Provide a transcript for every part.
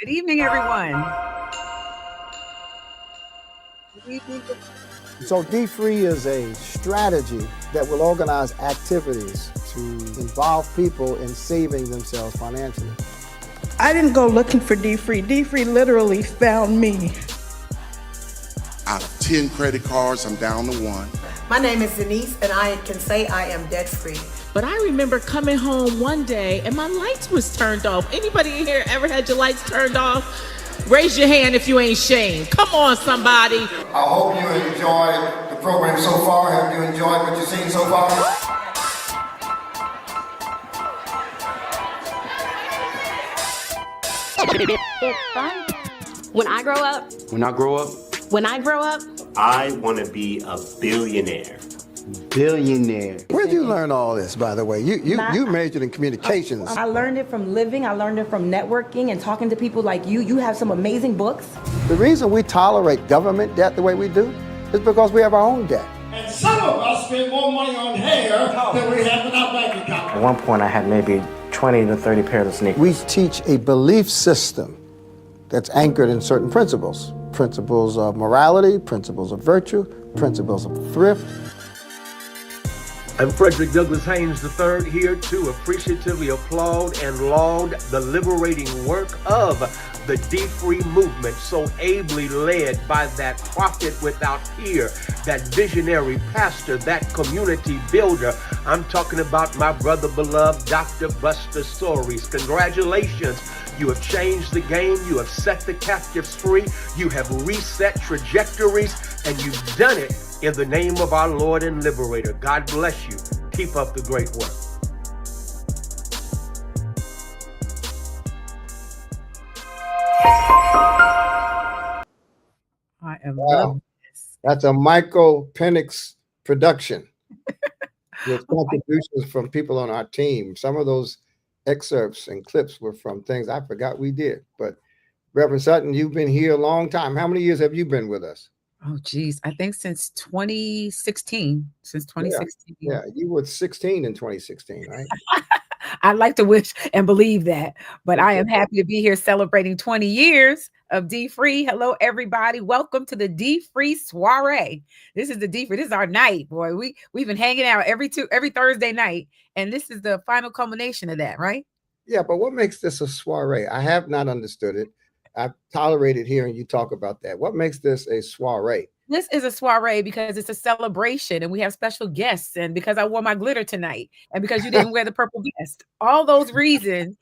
Good evening, everyone. Good evening. So D3 is a strategy that will organize activities to involve people in saving themselves financially. I didn't go looking for D3. D3 literally found me. Out of 10 credit cards, I'm down to one. My name is Denise, and I can say I am debt-free. But I remember coming home one day and my lights was turned off. Anybody in here ever had your lights turned off? Raise your hand if you ain't shamed. Come on, somebody. I hope you enjoyed the program so far. Have you enjoyed what you've seen so far? It's fun. When I grow up, I want to be a billionaire. Where'd you learn all this, by the way? You majored in communications. I learned it from living. I learned it from networking and talking to people like you. You have some amazing books. The reason we tolerate government debt the way we do is because we have our own debt. And some of us spend more money on hair than we have in our bank account. At one point, I had maybe 20 to 30 pairs of sneakers. We teach a belief system that's anchored in certain principles. Principles of morality, principles of virtue, principles of thrift. I'm Frederick Douglass Haynes III, here to appreciatively applaud and laud the liberating work of the D3 movement, so ably led by that prophet without peer, that visionary pastor, that community builder. I'm talking about my brother beloved, Dr. Buster Stories. Congratulations. You have changed the game. You have set the captives free. You have reset trajectories, and you've done it in the name of our Lord and Liberator. God bless you. Keep up the great work. I am loving this. That's a Michael Penix production with contributions from people on our team. Some of those excerpts and clips were from things I forgot we did. But Reverend Sutton, you've been here a long time. How many years have you been with us? Oh, geez. I think since 2016. Since 2016. Yeah, you were 16 in 2016, right? I'd like to wish and believe that, but I am happy to be here celebrating 20 years of D3. Hello, everybody. Welcome to the D3 Soiree. This is the D3. This is our night, boy. We've been hanging out every Thursday night, and this is the final culmination of that, right? Yeah, but what makes this a soiree? I have not understood it. I've tolerated hearing you talk about that. What makes this a soiree? This is a soiree because it's a celebration and we have special guests, and because I wore my glitter tonight, and because you didn't wear the purple vest. All those reasons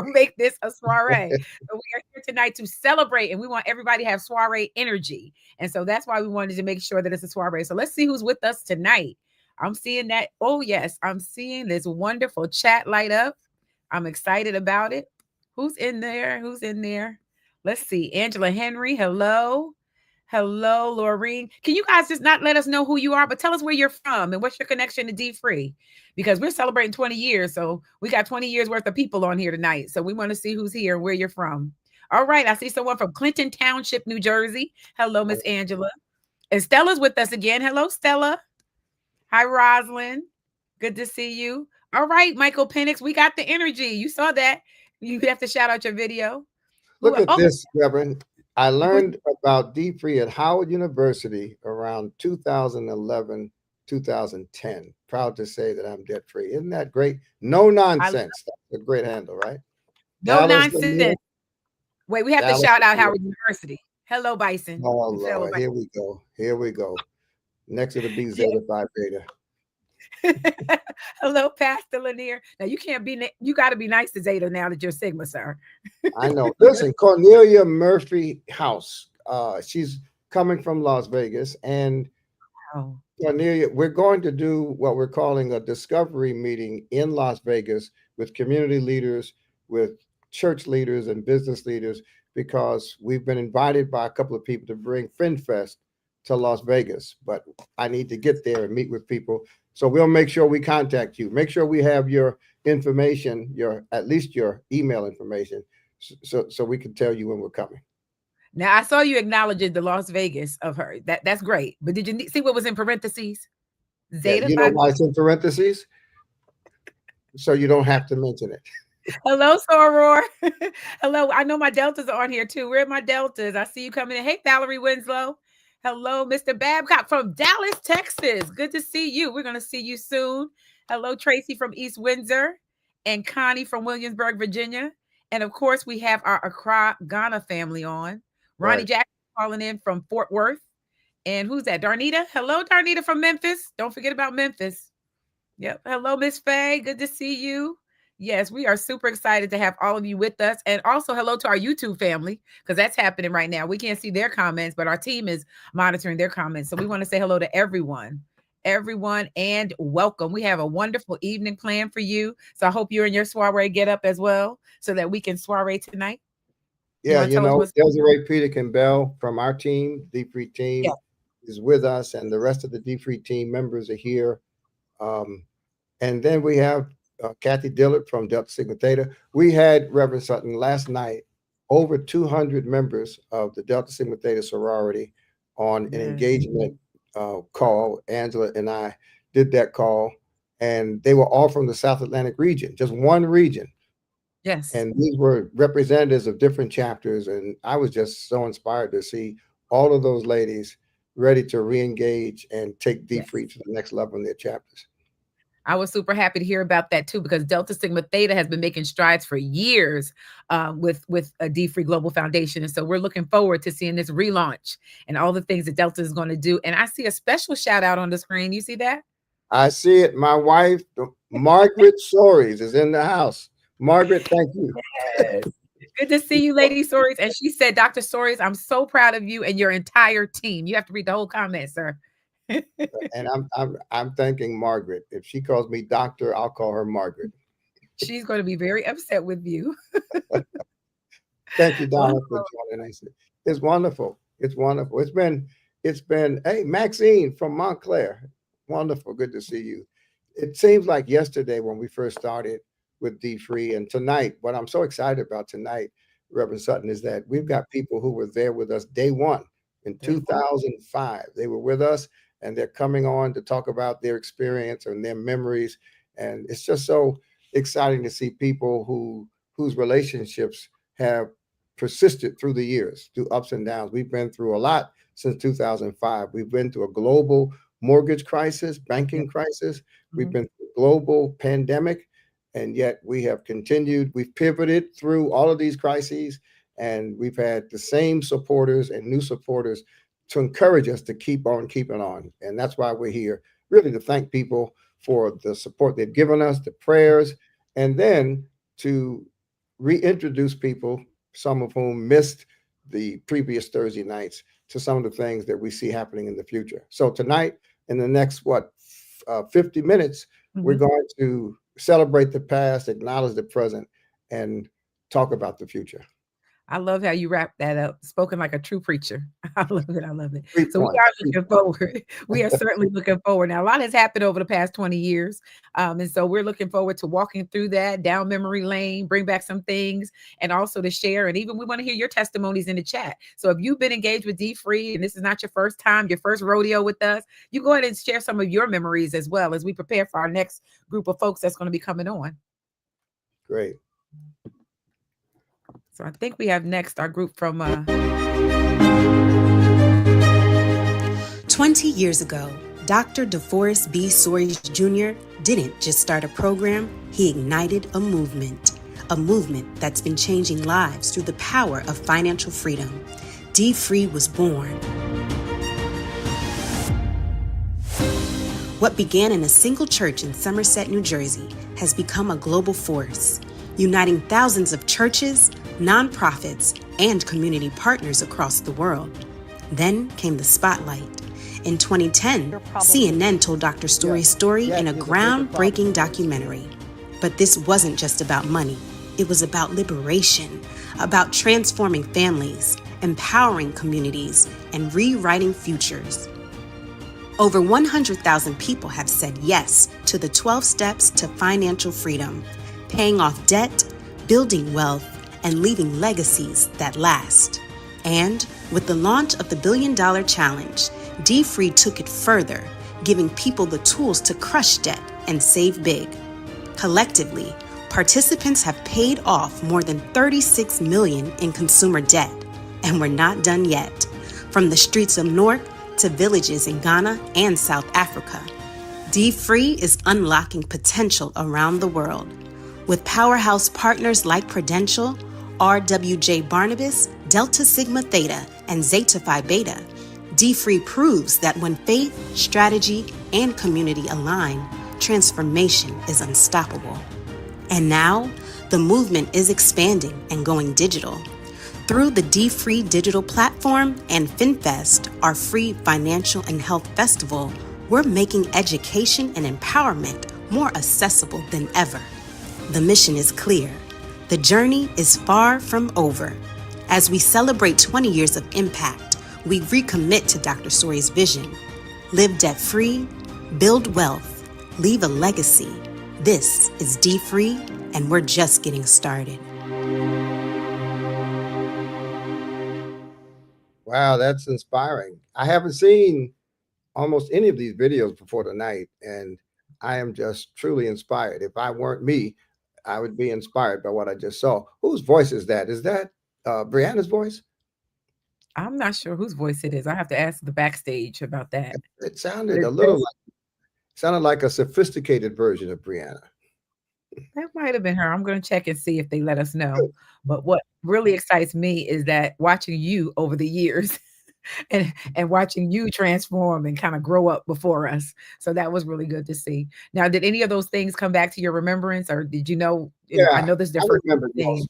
make this a soiree. So we are here tonight to celebrate, and we want everybody to have soiree energy. And so that's why we wanted to make sure that it's a soiree. So let's see who's with us tonight. I'm seeing that. Oh, yes. I'm seeing this wonderful chat light up. I'm excited about it. Who's in there? Who's in there? Let's see. Angela Henry. Hello. Hello, Laureen. Can you guys just not let us know who you are, but tell us where you're from and what's your connection to D3? Because we're celebrating 20 years. So we got 20 years worth of people on here tonight. So we want to see who's here and where you're from. All right. I see someone from Clinton Township, New Jersey. Hello, Miss Angela. And Stella's with us again. Hello, Stella. Hi, Rosalind. Good to see you. All right, Michael Penix. We got the energy. You saw that. You have to shout out your video. Look at this, Reverend. I learned about D3 at Howard University around 2011, 2010. Proud to say that I'm debt free. Isn't that great? No nonsense. That's a great handle, right? No nonsense. Wait, we have to shout out Howard University. Hello, Bison. Oh, Lord. Here we go. Here we go. Next to the B Zeta Phi Beta. Hello, Pastor Lanier. Now you got to be nice to Zeta now that you're Sigma, sir. I know. Listen, Cornelia Murphy House. She's coming from Las Vegas, and Cornelia, we're going to do what we're calling a discovery meeting in Las Vegas with community leaders, with church leaders and business leaders, because we've been invited by a couple of people to bring FinFest to Las Vegas, but I need to get there and meet with people. So we'll make sure we contact you. Make sure we have your information, at least your email information, so we can tell you when we're coming. Now, I saw you acknowledging the Las Vegas of her. That's great. But did you see what was in parentheses? Zeta. Yeah, you know why it's in parentheses? So you don't have to mention it. Hello, Soror. Hello. I know my Deltas are on here too. Where are my Deltas? I see you coming in. Hey, Valerie Winslow. Hello, Mr. Babcock from Dallas, Texas. Good to see you. We're going to see you soon. Hello, Tracy from East Windsor and Connie from Williamsburg, Virginia. And of course, we have our Accra, Ghana family on. Ronnie Right. Jackson calling in from Fort Worth. And who's that? Darnita. Hello, Darnita from Memphis. Don't forget about Memphis. Yep. Hello, Miss Faye. Good to see you. Yes, we are super excited to have all of you with us. And also hello to our YouTube family, because that's happening right now. We can't see their comments, but our team is monitoring their comments. So we want to say hello to everyone, and welcome. We have a wonderful evening planned for you. So I hope you're in your soiree get up as well, so that we can soiree tonight. Yeah, Desiree Peterkin Bell from our team, D-Free team, is with us, and the rest of the D-Free team members are here. And then we have Kathy Dillard from Delta Sigma Theta. We had, Reverend Sutton, last night, over 200 members of the Delta Sigma Theta sorority on an engagement call. Angela and I did that call, and they were all from the South Atlantic region, just one region. Yes. And these were representatives of different chapters. And I was just so inspired to see all of those ladies ready to re-engage and take D-Free to the next level in their chapters. I was super happy to hear about that too, because Delta Sigma Theta has been making strides for years with a D-Free Global Foundation. And so we're looking forward to seeing this relaunch and all the things that Delta is going to do. And I see a special shout out on the screen. You see that? I see it. My wife, Margaret Soares, is in the house. Margaret, thank you. Yes. Good to see you, Lady Soares. And she said, Dr. Soares, I'm so proud of you and your entire team. You have to read the whole comment, sir. And I'm thanking Margaret. If she calls me doctor, I'll call her Margaret. She's going to be very upset with you. Thank you, Donna, for joining us. It's wonderful. It's wonderful. It's been, hey, Maxine from Montclair. Wonderful. Good to see you. It seems like yesterday when we first started with D-Free, and tonight, what I'm so excited about tonight, Reverend Sutton, is that we've got people who were there with us day one in 2005. They were with us, and they're coming on to talk about their experience and their memories. And it's just so exciting to see people whose relationships have persisted through the years, through ups and downs. We've been through a lot since 2005. We've been through a global mortgage crisis, banking crisis. We've been through a global pandemic, and yet we have continued. We've pivoted through all of these crises, and we've had the same supporters and new supporters to encourage us to keep on keeping on. And that's why we're here, really to thank people for the support they've given us, the prayers, and then to reintroduce people, some of whom missed the previous Thursday nights, to some of the things that we see happening in the future. So tonight, in the next, 50 minutes, we're going to celebrate the past, acknowledge the present, and talk about the future. I love how you wrap that up, spoken like a true preacher. I love it. I love it. So we are looking forward. We are certainly looking forward. Now, a lot has happened over the past 20 years. And so we're looking forward to walking through that, down memory lane, bring back some things, and also to share. And even we want to hear your testimonies in the chat. So if you've been engaged with D-Free and this is not your first time, your first rodeo with us, you go ahead and share some of your memories as well as we prepare for our next group of folks that's going to be coming on. Great. So I think we have next our group from 20 years ago, Dr. DeForest B. Soares Jr. didn't just start a program, he ignited a movement that's been changing lives through the power of financial freedom. D-Free was born. What began in a single church in Somerset, New Jersey, has become a global force, uniting thousands of churches, nonprofits, and community partners across the world. Then came the spotlight. In 2010, CNN told Dr. Story's story in a groundbreaking documentary. But this wasn't just about money. It was about liberation, about transforming families, empowering communities, and rewriting futures. Over 100,000 people have said yes to the 12 steps to financial freedom, paying off debt, building wealth, and leaving legacies that last. And with the launch of the $1 Billion Challenge, D-Free took it further, giving people the tools to crush debt and save big. Collectively, participants have paid off more than $36 million in consumer debt. And we're not done yet. From the streets of Newark to villages in Ghana and South Africa, D-Free is unlocking potential around the world. With powerhouse partners like Prudential, RWJ Barnabas, Delta Sigma Theta, and Zeta Phi Beta, D-Free proves that when faith, strategy, and community align, transformation is unstoppable. And now, the movement is expanding and going digital. Through the D-Free digital platform and FinFest, our free financial and health festival, we're making education and empowerment more accessible than ever. The mission is clear. The journey is far from over. As we celebrate 20 years of impact, we recommit to Dr. Soiree's vision. Live debt-free, build wealth, leave a legacy. This is D-Free, and we're just getting started. Wow, that's inspiring. I haven't seen almost any of these videos before tonight, and I am just truly inspired. If I weren't me, I would be inspired by what I just saw. Whose voice is that? Is that Brianna's voice? I'm not sure whose voice it is. I have to ask the backstage about that. It sounded sounded like a sophisticated version of Brianna. That might have been her. I'm going to check and see if they let us know. But what really excites me is that watching you over the years and watching you transform and kind of grow up before us. So that was really good to see. Now, did any of those things come back to your remembrance, or did you know? Yeah, I know there's different things.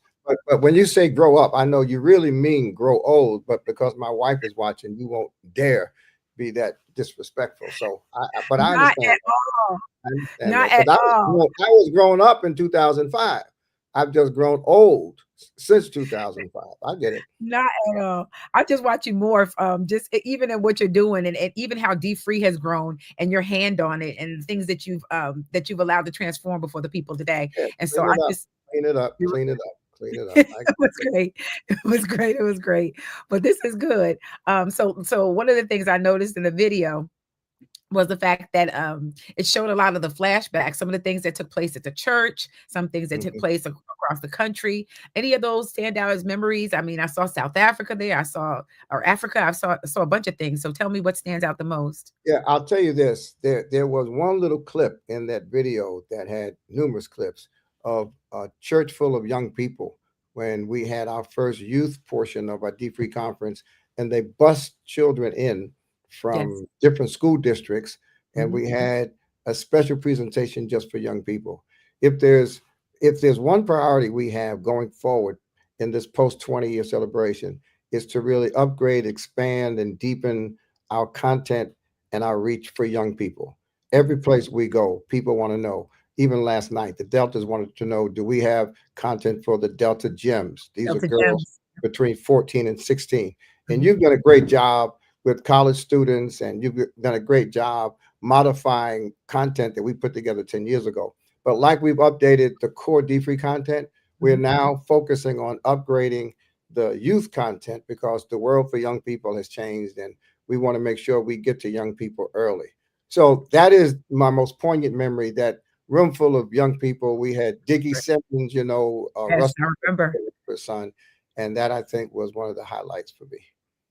But when you say grow up, I know you really mean grow old. But because my wife is watching, you won't dare be that disrespectful. So, I understand. Not at all. I understand Not that. at all. I was growing up in 2005. I've just grown old since 2005. I get it. Not at all. I just watch you more, just even in what you're doing, and even how D-Free has grown, and your hand on it, and the things that you've allowed to transform before the people today. Yeah, And so I just clean it up. It was great. It was great. It was great. But this is good. So one of the things I noticed in the video was the fact that it showed a lot of the flashbacks, some of the things that took place at the church, some things that took place across the country. Any of those stand out as memories? I mean, I saw South Africa there. I saw a bunch of things. So tell me what stands out the most. Yeah, I'll tell you this. There was one little clip in that video that had numerous clips of a church full of young people when we had our first youth portion of our D-Free conference, and they bussed children in from different school districts, and we had a special presentation just for young people. If there's one priority we have going forward in this post 20-year celebration, is to really upgrade, expand, and deepen our content and our reach for young people. Every place we go, people want to know. Even last night, the Deltas wanted to know, do we have content for the Delta Gems? These are girls between 14 and 16. And you've done a great job with college students, and you've done a great job modifying content that we put together 10 years ago. But like we've updated the core D-Free content, we're now focusing on upgrading the youth content because the world for young people has changed, and we want to make sure we get to young people early. So that is my most poignant memory, that room full of young people. We had Diggy Simmons, Yes, Russell, I remember. her son, and that I think was one of the highlights for me.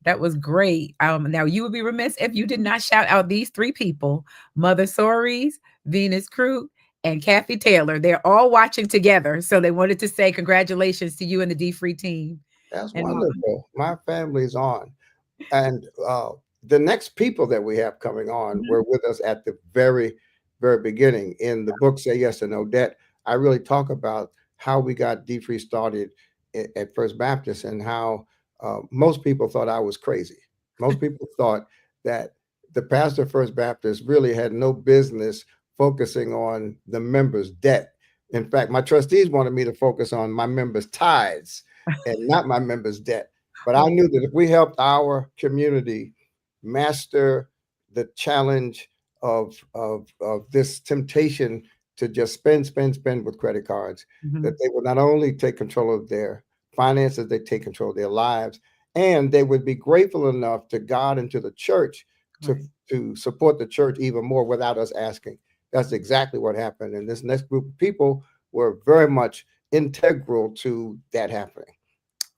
That was great. Now you would be remiss if you did not shout out these three people: Mother Soaries, Venus Crute, and Kathy Taylor. They're all watching together, so they wanted to say congratulations to you and the D-Free team. That's wonderful. My family's on, and the next people that we have coming on were with us at the very, very beginning. In the book Say Yes or No Debt, I really talk about how we got D-Free started at First Baptist, and how most people thought I was crazy. Most people thought that the pastor of First Baptist really had no business focusing on the members' debt. In fact, my trustees wanted me to focus on my members' tithes and not my members' debt. But I knew that if we helped our community master the challenge of this temptation to just spend with credit cards, that they would not only take control of their finances, they take control of their lives, and they would be grateful enough to God and to the church to support the church even more without us asking. That's exactly what happened. And this next group of people were very much integral to that happening.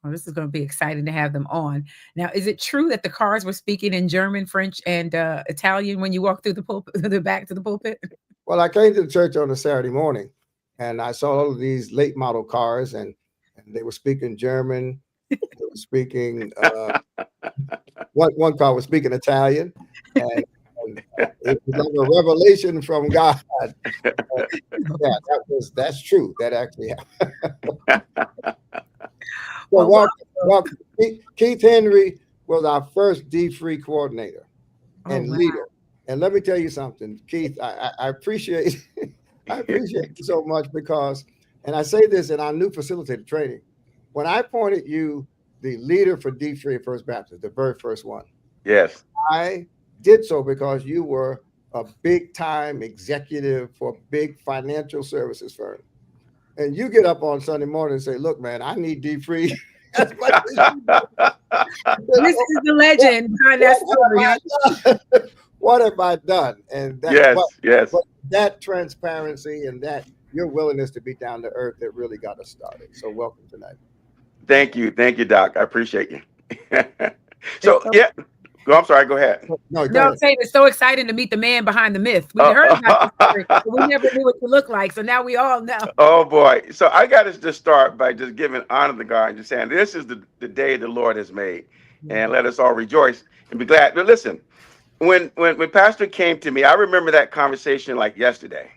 Well, this is going to be exciting to have them on. Now, is it true that the cars were speaking in German, French, and Italian when you walked through the pulpit, the back to the pulpit? Well, I came to the church on a Saturday morning, and I saw all of these late model cars, and they were speaking German. They were speaking. One car was speaking Italian, and it was like a revelation from God. Yeah, that's true. That actually happened. So Keith Henry was our first D-Free coordinator and leader. And let me tell you something, Keith, I appreciate I appreciate you so much because, and I say this in our new facilitator training, when I appointed you the leader for D-Free at First Baptist, the very first one. Yes. I did so because you were a big time executive for a big financial services firm. And you get up on Sunday morning and say, look, man, I need D-Free as much as you do. This is the legend behind that story. What have I done? And that, but that transparency and that your willingness to be down to earth that really got us started. So welcome tonight. Thank you, Doc. I appreciate you. So yeah. I'm sorry. Go ahead. No, I'm saying it's so exciting to meet the man behind the myth. We heard about the story, but we never knew what you looked like. So now we all know. Oh boy! So I got to just start by just giving honor to God and just saying this is the day the Lord has made, and let us all rejoice and be glad. But listen, when Pastor came to me, I remember that conversation like yesterday,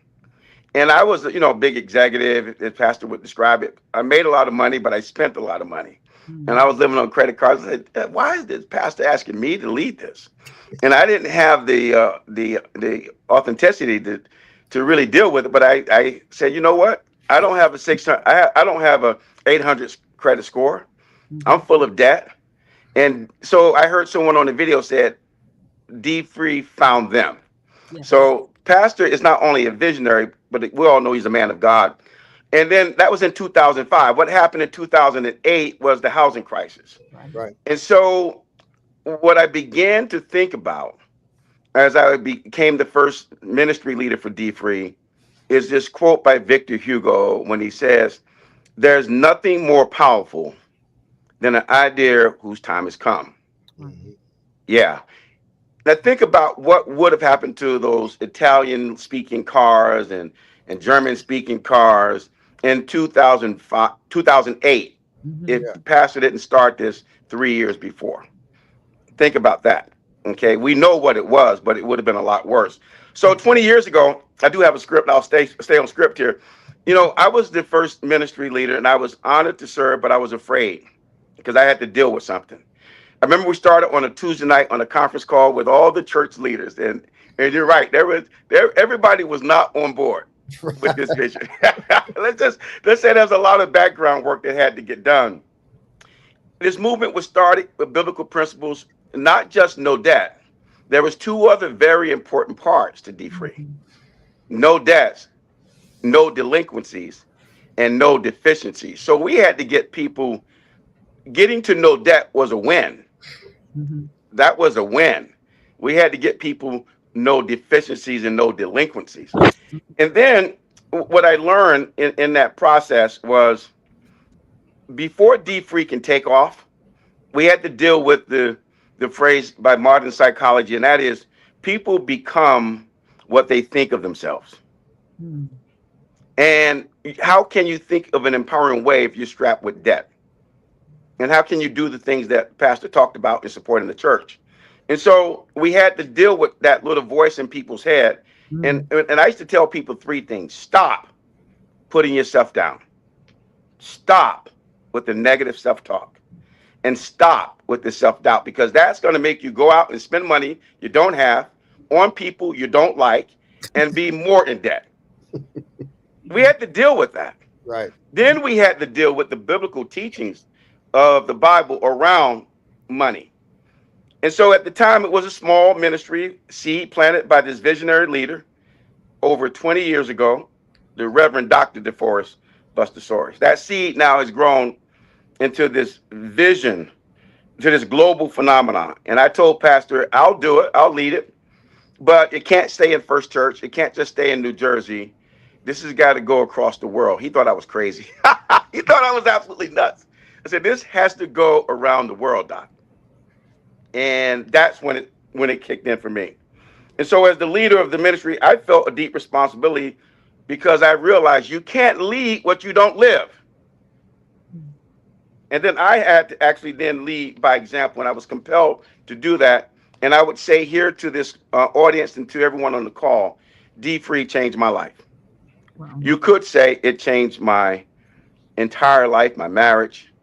and I was a big executive, as Pastor would describe it. I made a lot of money, but I spent a lot of money. And I was living on credit cards. I said, why is this pastor asking me to lead this? And I didn't have the authenticity to really deal with it. But I said, you know what? I don't have a 600. I don't have a 800 credit score. I'm full of debt. And so I heard someone on the video said, D-Free found them. Yeah. So Pastor is not only a visionary, but we all know he's a man of God. And then that was in 2005. What happened in 2008 was the housing crisis. Right. And so what I began to think about as I became the first ministry leader for D-Free is this quote by Victor Hugo when he says, there's nothing more powerful than an idea whose time has come. Mm-hmm. Yeah. Now think about what would have happened to those Italian speaking cars and German speaking cars in 2008, if the pastor didn't start this 3 years before. Think about that. Okay, we know what it was, but it would have been a lot worse. So 20 years ago, I do have a script. I'll stay on script here. I was the first ministry leader, and I was honored to serve, but I was afraid because I had to deal with something. I remember we started on a Tuesday night on a conference call with all the church leaders, and you're right, everybody was not on board with this vision. Let's say there's a lot of background work that had to get done. This movement was started with biblical principles, not just no debt. There was two other very important parts to D-Free. No debts, no delinquencies, and no deficiencies. So we had to get people, getting to no debt was a win. Mm-hmm. That was a win. We had to get people no deficiencies and no delinquencies. And then what I learned in that process was before D-Free can take off, we had to deal with the phrase by modern psychology, and that is people become what they think of themselves. Hmm. And how can you think of an empowering way if you're strapped with debt? And how can you do the things that Pastor talked about in supporting the church? And so we had to deal with that little voice in people's head. And I used to tell people three things. Stop putting yourself down. Stop with the negative self-talk. And stop with the self-doubt, because that's going to make you go out and spend money you don't have on people you don't like and be more in debt. We had to deal with that. Right. Then we had to deal with the biblical teachings of the Bible around money. And so at the time, it was a small ministry seed planted by this visionary leader over 20 years ago, the Reverend Dr. DeForest Bustasaurus. That seed now has grown into this vision, to this global phenomenon. And I told Pastor, I'll do it, I'll lead it, but it can't stay in First Church. It can't just stay in New Jersey. this has got to go across the world. He thought I was crazy. He thought I was absolutely nuts. I said, this has to go around the world, Doc. And that's when it kicked in for me. And so as the leader of the ministry, I felt a deep responsibility because I realized you can't lead what you don't live. And then I had to actually then lead by example, and I was compelled to do that. And I would say here to this audience and to everyone on the call, D-Free changed my life. Wow. You could say it changed my entire life, my marriage,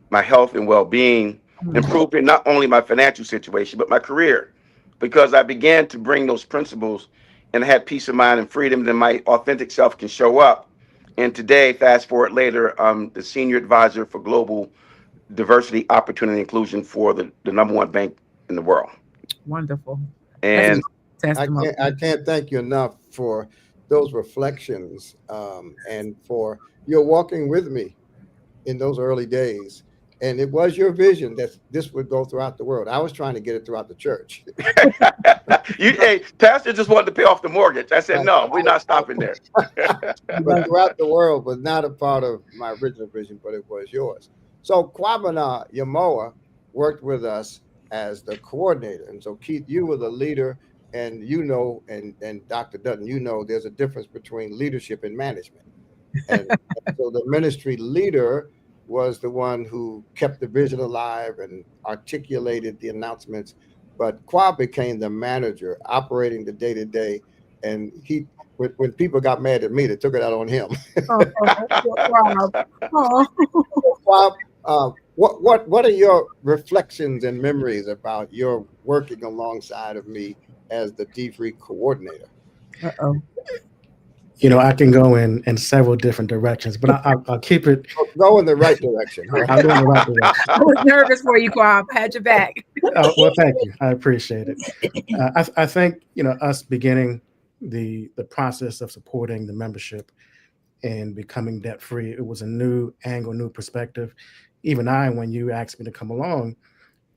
my health and well-being, improving not only my financial situation, but my career, because I began to bring those principles and had peace of mind and freedom, then my authentic self can show up. And today, fast forward later, I'm the senior advisor for global diversity, opportunity, inclusion for the #1 bank in the world. Wonderful. And I can't thank you enough for those reflections and for your walking with me in those early days. And it was your vision that this would go throughout the world. I was trying to get it throughout the church. Hey, Pastor just wanted to pay off the mortgage. I said, no, we're not stopping there. But throughout the world was not a part of my original vision, but it was yours. So Kwabena Yamoa worked with us as the coordinator. And so Keith, you were the leader, and and Dr. Dutton, there's a difference between leadership and management. And so the ministry leader was the one who kept the vision alive and articulated the announcements. But Kwab became the manager, operating the day-to-day. And when people got mad at me, they took it out on him. Kwab, what are your reflections and memories about your working alongside of me as the D-Free coordinator? I can go in several different directions, but I'll keep it. Go in the right direction. I'll go in the right direction. I was nervous for you, Kwab. Had your back. Well, thank you. I appreciate it. I think, us beginning the process of supporting the membership and becoming debt-free, it was a new angle, new perspective. Even when you asked me to come along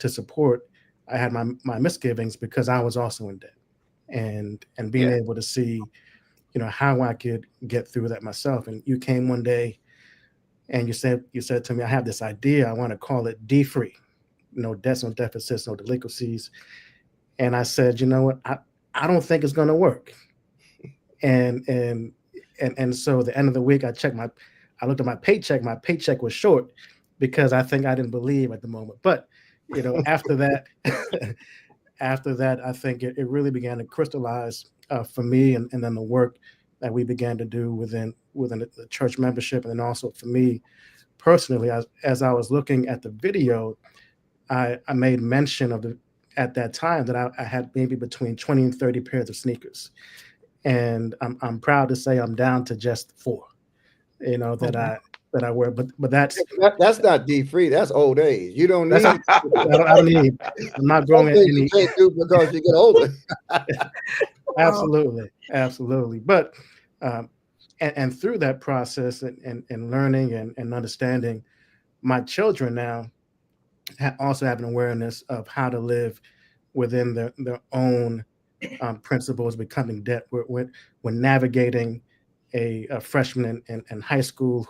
to support, I had my misgivings because I was also in debt, and being able to see how I could get through that myself. And you came one day and you said to me, I have this idea. I want to call it D-Free. No debts, no deficits, no delinquencies. And I said, you know what? I don't think it's going to work. And so at the end of the week, I looked at my paycheck. My paycheck was short because I think I didn't believe at the moment. But, after that, I think it really began to crystallize for me, and then the work that we began to do within the church membership, and then also for me personally, as I was looking at the video, I made mention at that time that I had maybe between 20 and 30 pairs of sneakers, and I'm proud to say I'm down to just 4, that I wear, but that's not D-Free. That's old age. You don't need. I don't need. I'm not growing any. You can't do because you get older. Absolutely. But and through that process and learning and understanding, my children now also have an awareness of how to live within their own principles, becoming debt. We're navigating a freshman in high school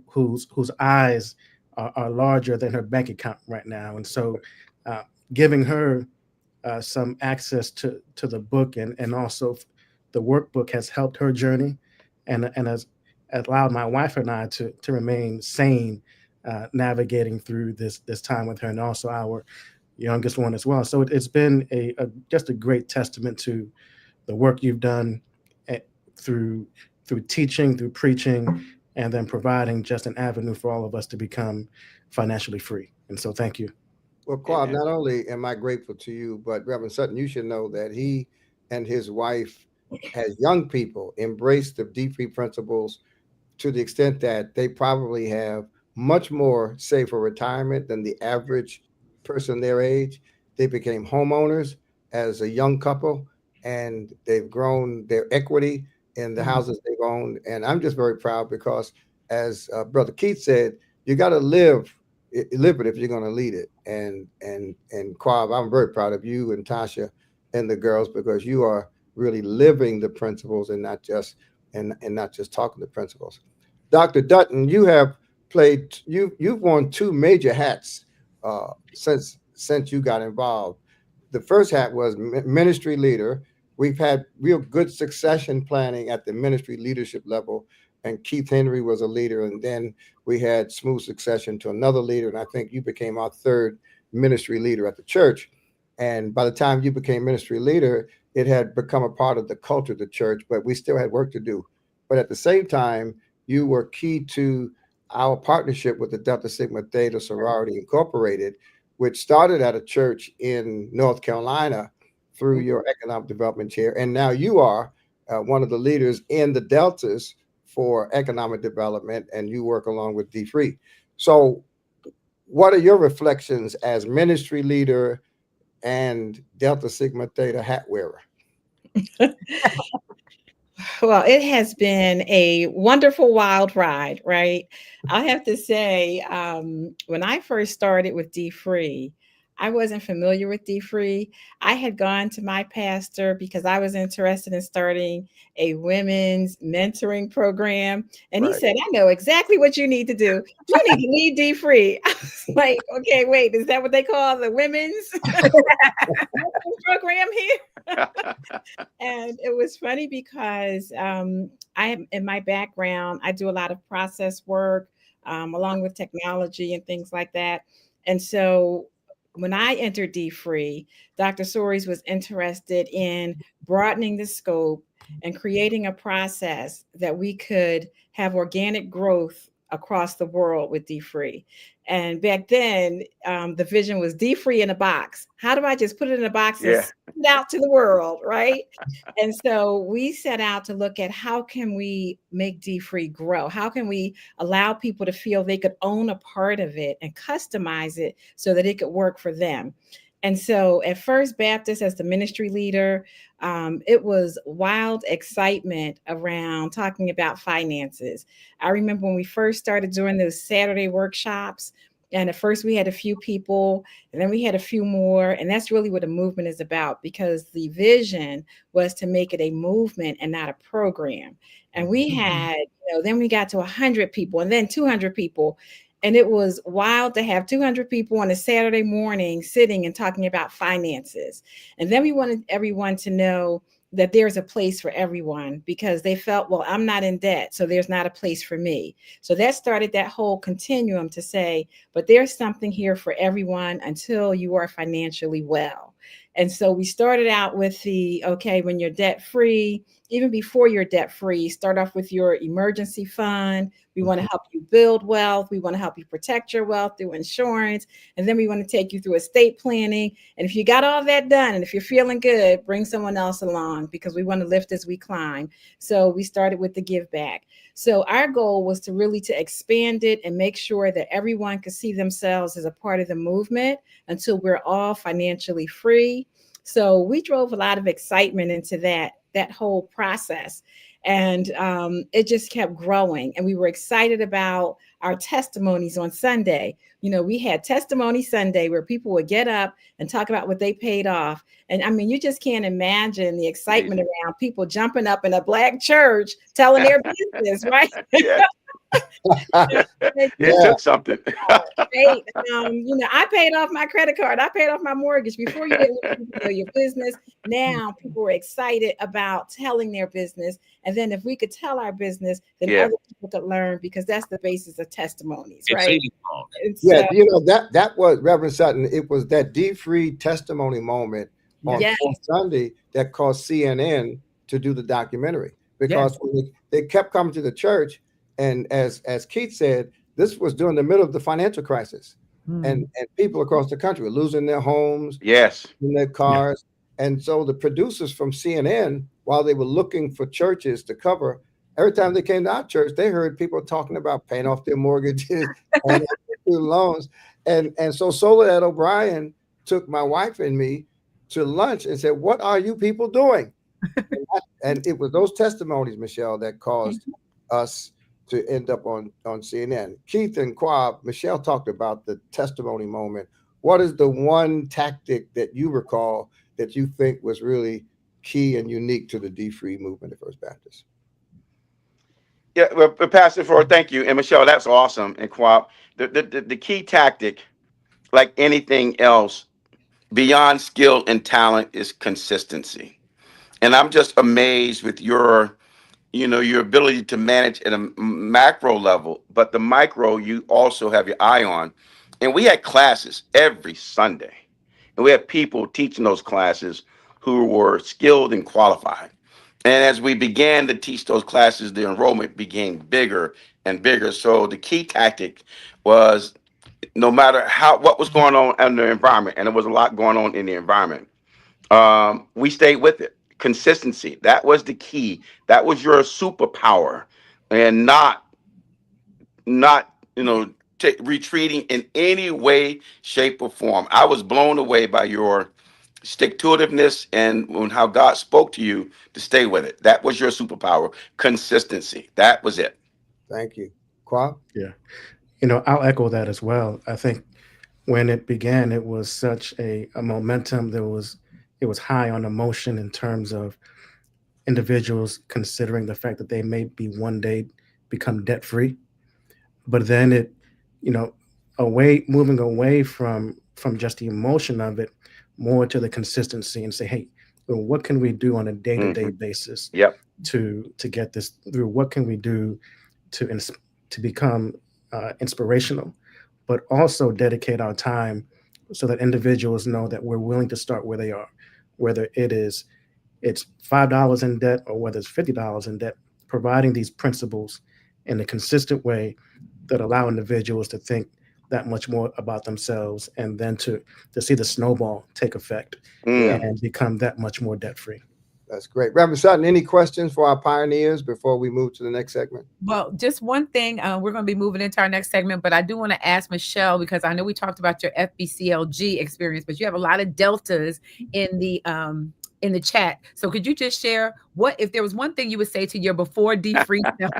whose eyes are larger than her bank account right now, and so giving her some access to the book and also the workbook has helped her journey, and has allowed my wife and I to remain sane, navigating through this time with her, and also our youngest one as well. So it's been just a great testament to the work you've done through teaching, through preaching, and then providing just an avenue for all of us to become financially free. And so thank you. Well, Kwab, not only am I grateful to you, but Reverend Sutton, you should know that he and his wife, as young people, embraced the D-Free principles to the extent that they probably have much more saved for retirement than the average person their age. They became homeowners as a young couple, and they've grown their equity in the houses they've owned. And I'm just very proud because, as Brother Keith said, you got to live it if you're going to lead it. And Kwab, I'm very proud of you and Tasha and the girls, because you are really living the principles and not just and not just talking to principals. Dr. Dutton, you've worn two major hats since you got involved. The first hat was ministry leader. We've had real good succession planning at the ministry leadership level, and Keith Henry was a leader, and then we had smooth succession to another leader, and I think you became our third ministry leader at the church. And by the time you became ministry leader, it had become a part of the culture of the church, but we still had work to do. But at the same time, you were key to our partnership with the Delta Sigma Theta Sorority Incorporated, which started at a church in North Carolina through your economic development chair. And now you are one of the leaders in the Deltas for economic development, and you work along with D3. So what are your reflections as ministry leader and Delta Sigma Theta hat wearer? Well, it has been a wonderful, wild ride, right? I have to say, when I first started with D3, I wasn't familiar with D3. I had gone to my pastor because I was interested in starting a women's mentoring program. And he said, I know exactly what you need to do. You need to lead D3. I was like, okay, wait, is that what they call the women's program here? And it was funny because in my background, I do a lot of process work along with technology and things like that. And so when I entered D3, Dr. Soares was interested in broadening the scope and creating a process that we could have organic growth across the world with D3. And back then, the vision was D3 in a box. How do I just put it in a box and send it out to the world, right? And so we set out to look at how can we make D3 grow? How can we allow people to feel they could own a part of it and customize it so that it could work for them? And so at First Baptist, as the ministry leader, it was wild excitement around talking about finances. I remember when we first started doing those Saturday workshops, and at first we had a few people, and then we had a few more. And that's really what a movement is about, because the vision was to make it a movement and not a program. And we had, then we got to 100 people and then 200 people. And it was wild to have 200 people on a Saturday morning sitting and talking about finances. And then we wanted everyone to know that there's a place for everyone, because they felt, well, I'm not in debt, so there's not a place for me. So that started that whole continuum to say, but there's something here for everyone until you are financially well. And so we started out with when you're debt free, even before you're debt free, start off with your emergency fund. We want to help you build wealth. We want to help you protect your wealth through insurance. And then we want to take you through estate planning. And if you got all that done, and if you're feeling good, bring someone else along, because we want to lift as we climb. So we started with the give back. So our goal was to really expand it and make sure that everyone could see themselves as a part of the movement until we're all financially free. So we drove a lot of excitement into that whole process. And it just kept growing. And we were excited about our testimonies on Sunday. We had Testimony Sunday where people would get up and talk about what they paid off. And I mean, you just can't imagine the excitement around people jumping up in a Black church telling their business, right? It took something. I paid off my credit card. I paid off my mortgage before you didn't know your business. Now people were excited about telling their business. And then if we could tell our business, then other people could learn, because that's the basis of testimonies, right? That was, Reverend Sutton, it was that D3 testimony moment on Sunday that caused CNN to do the documentary, because they kept coming to the church. And as Keith said, this was during the middle of the financial crisis, and people across the country were losing their homes, in their cars. And so the producers from CNN, while they were looking for churches to cover, every time they came to our church, they heard people talking about paying off their mortgages and loans. And so Soledad O'Brien took my wife and me to lunch and said, "What are you people doing?" And it was those testimonies, Michelle, that caused us to end up on CNN. Keith and Quab, Michelle talked about the testimony moment. What is the one tactic that you recall that you think was really key and unique to the D3 movement at First Baptist? Yeah, well, Pastor Ford, thank you. And Michelle, that's awesome. And Quap, the key tactic, like anything else, beyond skill and talent, is consistency. And I'm just amazed with your, your ability to manage at a macro level, but the micro you also have your eye on. And we had classes every Sunday, and we had people teaching those classes who were skilled and qualified. And as we began to teach those classes, the enrollment became bigger and bigger. So the key tactic was, no matter what was going on in the environment, and there was a lot going on in the environment, we stayed with it. Consistency, that was the key. That was your superpower, and not retreating in any way, shape, or form. I was blown away by your stick-to-itiveness and how God spoke to you to stay with it. That was your superpower. Consistency. That was it. Thank you. Quab? Yeah. I'll echo that as well. I think when it began, it was such a momentum. It was high on emotion in terms of individuals considering the fact that they may be one day become debt free. But then moving away from just the emotion of it, more to the consistency, and say, hey, what can we do on a day-to-day basis to get this through? What can we do to become inspirational, but also dedicate our time so that individuals know that we're willing to start where they are, whether it's $5 in debt or whether it's $50 in debt, providing these principles in a consistent way that allow individuals to think that much more about themselves, and then to see the snowball take effect and become that much more debt-free. That's great. Reverend Sutton, any questions for our pioneers before we move to the next segment? Well, just one thing. We're going to be moving into our next segment, but I do want to ask Michelle, because I know we talked about your FBCLG experience, but you have a lot of deltas in the chat. So could you just share if there was one thing you would say to your before D-free self?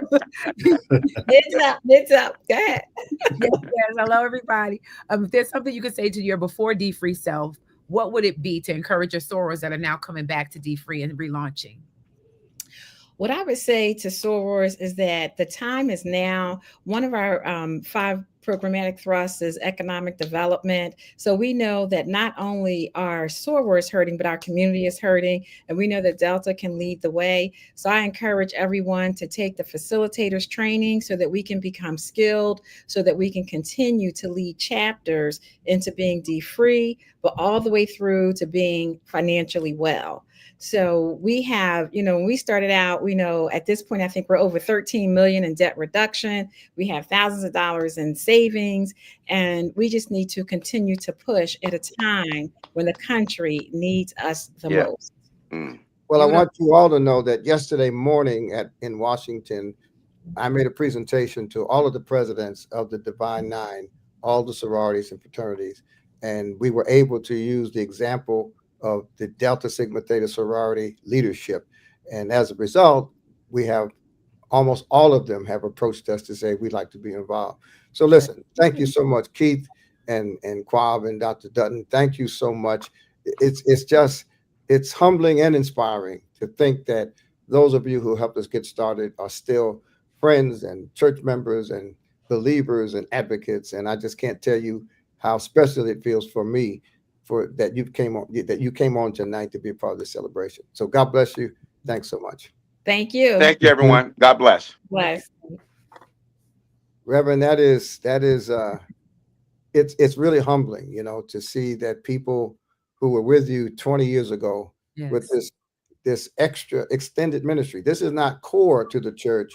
It's up. Go ahead. Yes, hello, everybody. If there's something you could say to your before D-free self, what would it be to encourage your sorors that are now coming back to D-free and relaunching? What I would say to sorors is that the time is now. One of our 5 programmatic thrusts is economic development. So we know that not only are sorors hurting, but our community is hurting. And we know that Delta can lead the way. So I encourage everyone to take the facilitators training so that we can become skilled, so that we can continue to lead chapters into being D-free, but all the way through to being financially well. So we have, when we started out, we know at this point, I think we're over 13 million in debt reduction. We have thousands of dollars in savings, and we just need to continue to push at a time when the country needs us the most. Well, I want you all to know that yesterday morning in Washington, I made a presentation to all of the presidents of the Divine Nine, all the sororities and fraternities, and we were able to use the example of the Delta Sigma Theta sorority leadership. And as a result, we have almost all of them have approached us to say we'd like to be involved. So listen, thank you so much, Keith and Quab and Dr. Dutton. Thank you so much. It's humbling and inspiring to think that those of you who helped us get started are still friends and church members and believers and advocates. And I just can't tell you how special it feels for me that you came on tonight to be a part of the celebration. So God bless you. Thanks so much. Thank you. Thank you, everyone. God bless. Bless. Reverend, it's really humbling, to see that people who were with you 20 years ago with this extra extended ministry. This is not core to the church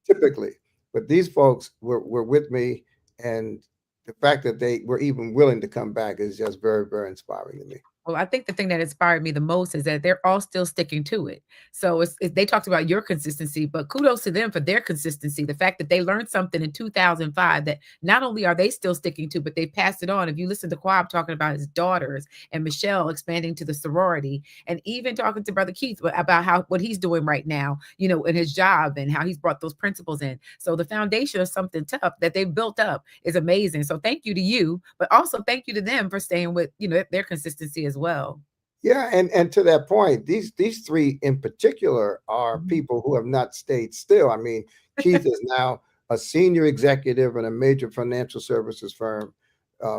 typically, but these folks were with me, and the fact that they were even willing to come back is just very, very inspiring to me. Well, I think the thing that inspired me the most is that they're all still sticking to it. So they talked about your consistency, but kudos to them for their consistency. The fact that they learned something in 2005 that not only are they still sticking to, but they passed it on. If you listen to Quab talking about his daughters and Michelle expanding to the sorority, and even talking to Brother Keith about what he's doing right now, in his job and how he's brought those principles in. So the foundation of something tough that they've built up is amazing. So thank you to you, but also thank you to them for staying with, their consistency as well. Yeah, and to that point, these three in particular are people who have not stayed still. I mean, Keith is now a senior executive in a major financial services firm.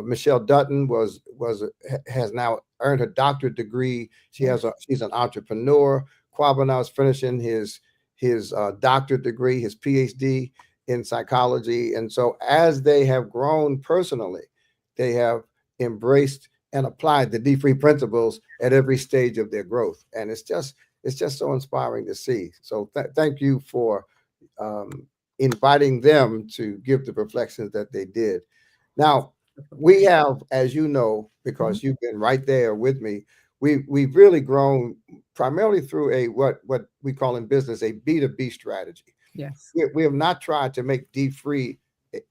Michelle Dutton has now earned her doctorate degree. She's an entrepreneur. Kwabena is finishing his doctorate degree, his PhD in psychology. And so as they have grown personally, they have embraced and applied the D3 principles at every stage of their growth. And it's just so inspiring to see. So thank you for inviting them to give the reflections that they did. Now, we have, as you know, because you've been right there with me, we've really grown primarily through what we call in business a B2B strategy. Yes. We have not tried to make D3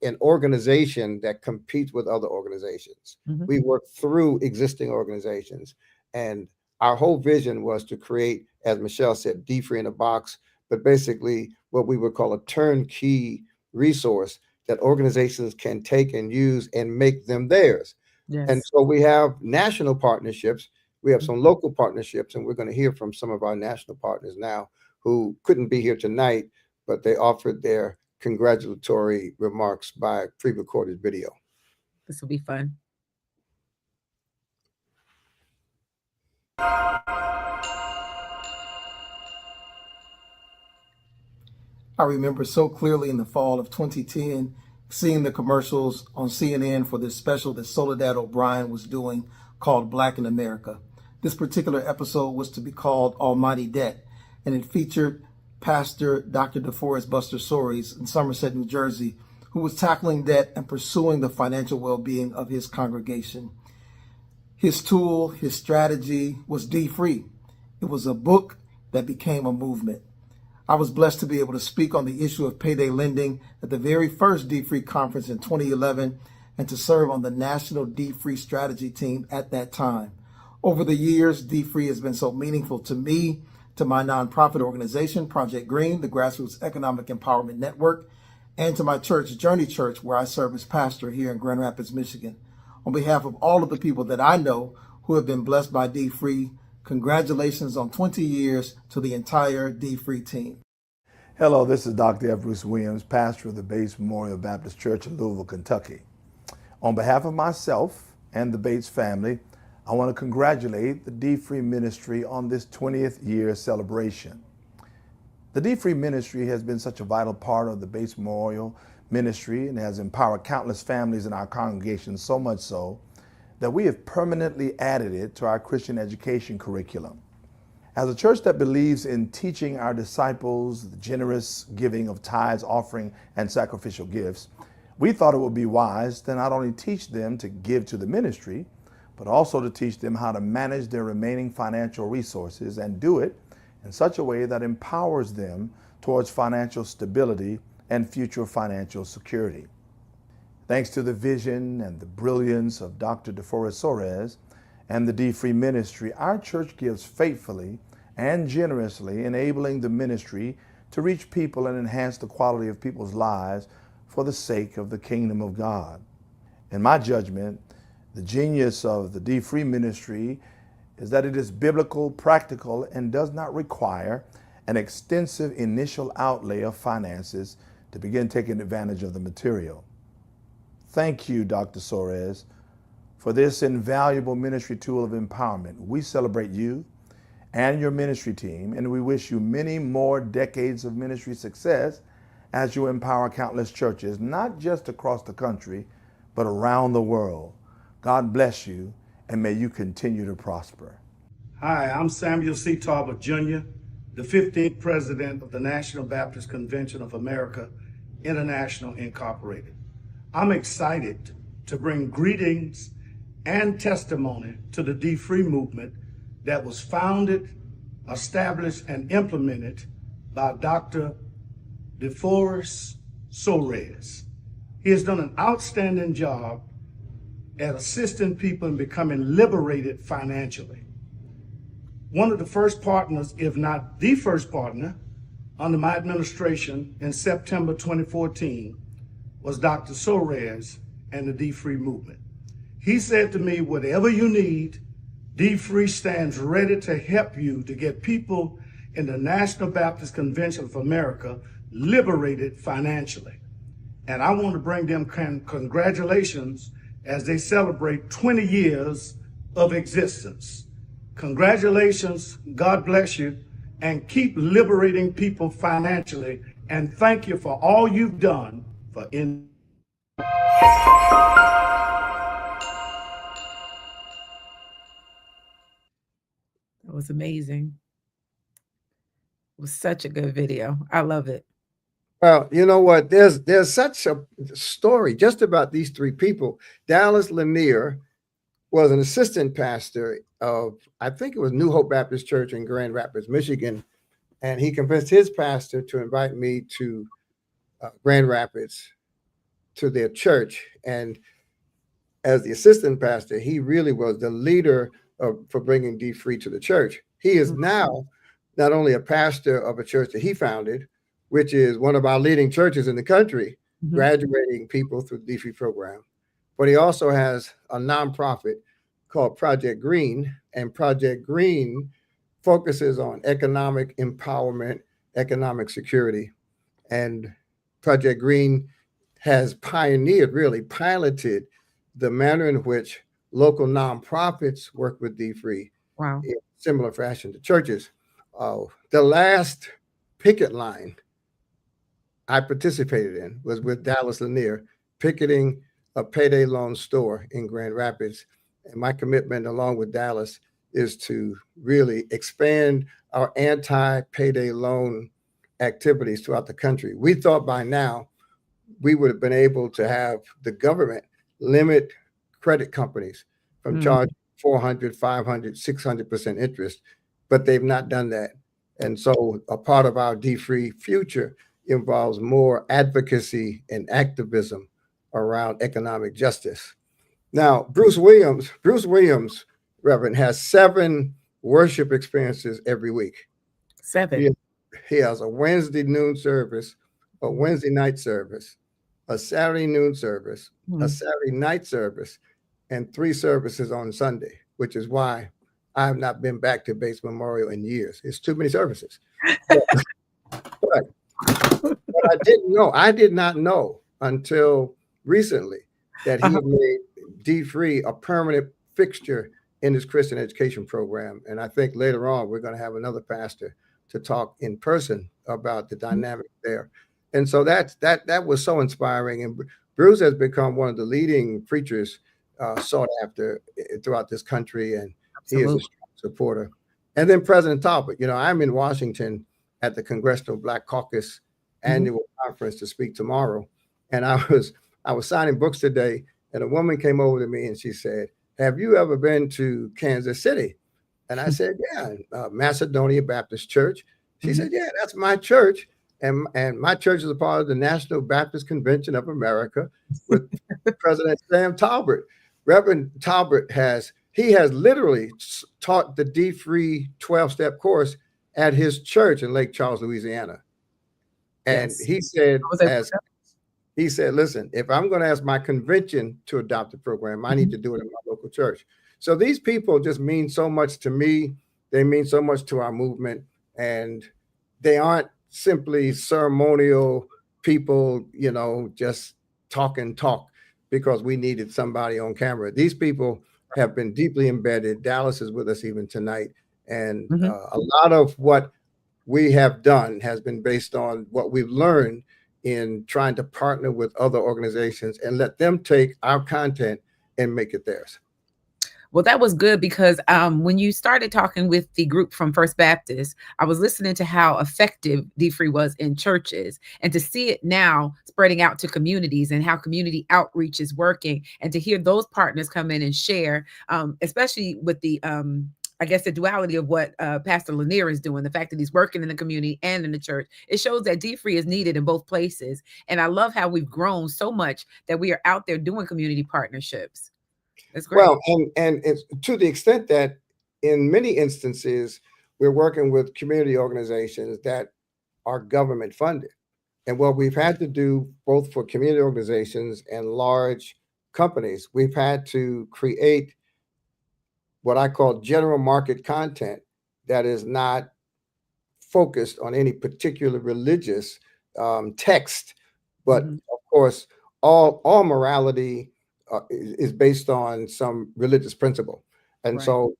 an organization that competes with other organizations. We work through existing organizations. And our whole vision was to create, as Michelle said, D3 in a box, but basically what we would call a turnkey resource that organizations can take and use and make them theirs. Yes. And so we have national partnerships. We have some local partnerships, and we're going to hear from some of our national partners now who couldn't be here tonight, but they offered their congratulatory remarks by pre-recorded video. This will be fun. I remember so clearly in the fall of 2010, seeing the commercials on CNN for this special that Soledad O'Brien was doing called Black in America. This particular episode was to be called Almighty Debt, and it featured Pastor Dr. DeForest Buster Soares in Somerset, New Jersey, who was tackling debt and pursuing the financial well-being of his congregation. His tool, his strategy was D-Free. It was a book that became a movement. I was blessed to be able to speak on the issue of payday lending at the very first D-Free conference in 2011 and to serve on the national D-Free strategy team at that time. Over the years, D-Free has been so meaningful to me, to my nonprofit organization, Project Green, the Grassroots Economic Empowerment Network, and to my church, Journey Church, where I serve as pastor here in Grand Rapids, Michigan. On behalf of all of the people that I know who have been blessed by D-Free, congratulations on 20 years to the entire D-Free team. Hello, this is Dr. F. Bruce Williams, pastor of the Bates Memorial Baptist Church in Louisville, Kentucky. On behalf of myself and the Bates family, I want to congratulate the D-Free Ministry on this 20th year celebration. The D-Free Ministry has been such a vital part of the Bates Memorial Ministry and has empowered countless families in our congregation, so much so that we have permanently added it to our Christian education curriculum. As a church that believes in teaching our disciples the generous giving of tithes, offering, and sacrificial gifts, we thought it would be wise to not only teach them to give to the ministry, but also to teach them how to manage their remaining financial resources and do it in such a way that empowers them towards financial stability and future financial security. Thanks to the vision and the brilliance of Dr. DeForest Soares and the D-Free Ministry, our church gives faithfully and generously, enabling the ministry to reach people and enhance the quality of people's lives for the sake of the kingdom of God. In my judgment, the genius of the D-Free Ministry is that it is biblical, practical, and does not require an extensive initial outlay of finances to begin taking advantage of the material. Thank you, Dr. Soares, for this invaluable ministry tool of empowerment. We celebrate you and your ministry team, and we wish you many more decades of ministry success as you empower countless churches, not just across the country, but around the world. God bless you, and may you continue to prosper. Hi, I'm Samuel C. Talbot Jr., the 15th president of the National Baptist Convention of America, International Incorporated. I'm excited to bring greetings and testimony to the D-Free movement that was founded, established, and implemented by Dr. DeForest Soares. He has done an outstanding job at assisting people in becoming liberated financially. One of the first partners, if not the first partner, under my administration in September 2014 was Dr. Soares and the D-Free movement. He said to me, whatever you need, D Free stands ready to help you to get people in the National Baptist Convention of America liberated financially. And I want to bring them congratulations as they celebrate 20 years of existence. Congratulations, God bless you, and keep liberating people financially. And thank you for all you've done for That was amazing. It was such a good video. I love it. Well, you know what? There's such a story just about these three people. Dallas Lanier was an assistant pastor of, I think it was New Hope Baptist Church in Grand Rapids, Michigan, and he convinced his pastor to invite me to Grand Rapids to their church. And as the assistant pastor, he really was the leader for bringing D Free to the church. He is now not only a pastor of a church that he founded, which is one of our leading churches in the country, graduating people through the D Free program, but he also has a nonprofit called Project Green, and Project Green focuses on economic empowerment, economic security. And Project Green has really piloted the manner in which local nonprofits work with D-Free in similar fashion to churches. The last picket line I participated in was with Dallas Lanier, picketing a payday loan store in Grand Rapids. And my commitment, along with Dallas, is to really expand our anti-payday loan activities throughout the country. We thought by now we would have been able to have the government limit credit companies from charging 400, 500, 600% interest, but they've not done that. And so a part of our D-Free future involves more advocacy and activism around economic justice. Now, Bruce Williams, Reverend, has 7 worship experiences every week. 7. He has a Wednesday noon service, a Wednesday night service, a Saturday noon service, a Saturday night service, and 3 services on Sunday, which is why I have not been back to Bates Memorial in years. It's too many services. But I did not know until recently that he had made D-Free a permanent fixture in his Christian education program. And I think later on, we're going to have another pastor to talk in person about the dynamic there. And so that was so inspiring. And Bruce has become one of the leading preachers sought after throughout this country. And he is a strong supporter. And then President Talbot, I'm in Washington at the Congressional Black Caucus annual conference to speak tomorrow. And I was signing books today, and a woman came over to me and she said, "Have you ever been to Kansas City?" And I said, "Yeah, Macedonia Baptist Church." She said, "Yeah, that's my church. And my church is a part of the National Baptist Convention of America with President Sam Talbot." Reverend Talbot has literally taught the D-Free 12-step course at his church in Lake Charles, Louisiana. And he said, "Listen, if I'm going to ask my convention to adopt the program, I need to do it in my local church." So these people just mean so much to me. They mean so much to our movement, and they aren't simply ceremonial people, just talk because we needed somebody on camera. These people have been deeply embedded. Dallas is with us even tonight. And a lot of what we have done has been based on what we've learned in trying to partner with other organizations and let them take our content and make it theirs. Well, that was good because when you started talking with the group from First Baptist, I was listening to how effective D-Free was in churches, and to see it now spreading out to communities and how community outreach is working, and to hear those partners come in and share, especially with the I guess the duality of what Pastor Lanier is doing, the fact that he's working in the community and in the church, it shows that D-Free is needed in both places. And I love how we've grown so much that we are out there doing community partnerships. That's great. Well, and it's to the extent that in many instances, we're working with community organizations that are government funded. And what we've had to do both for community organizations and large companies, we've had to create what I call general market content that is not focused on any particular religious text, but of course, all morality is based on some religious principle. And so,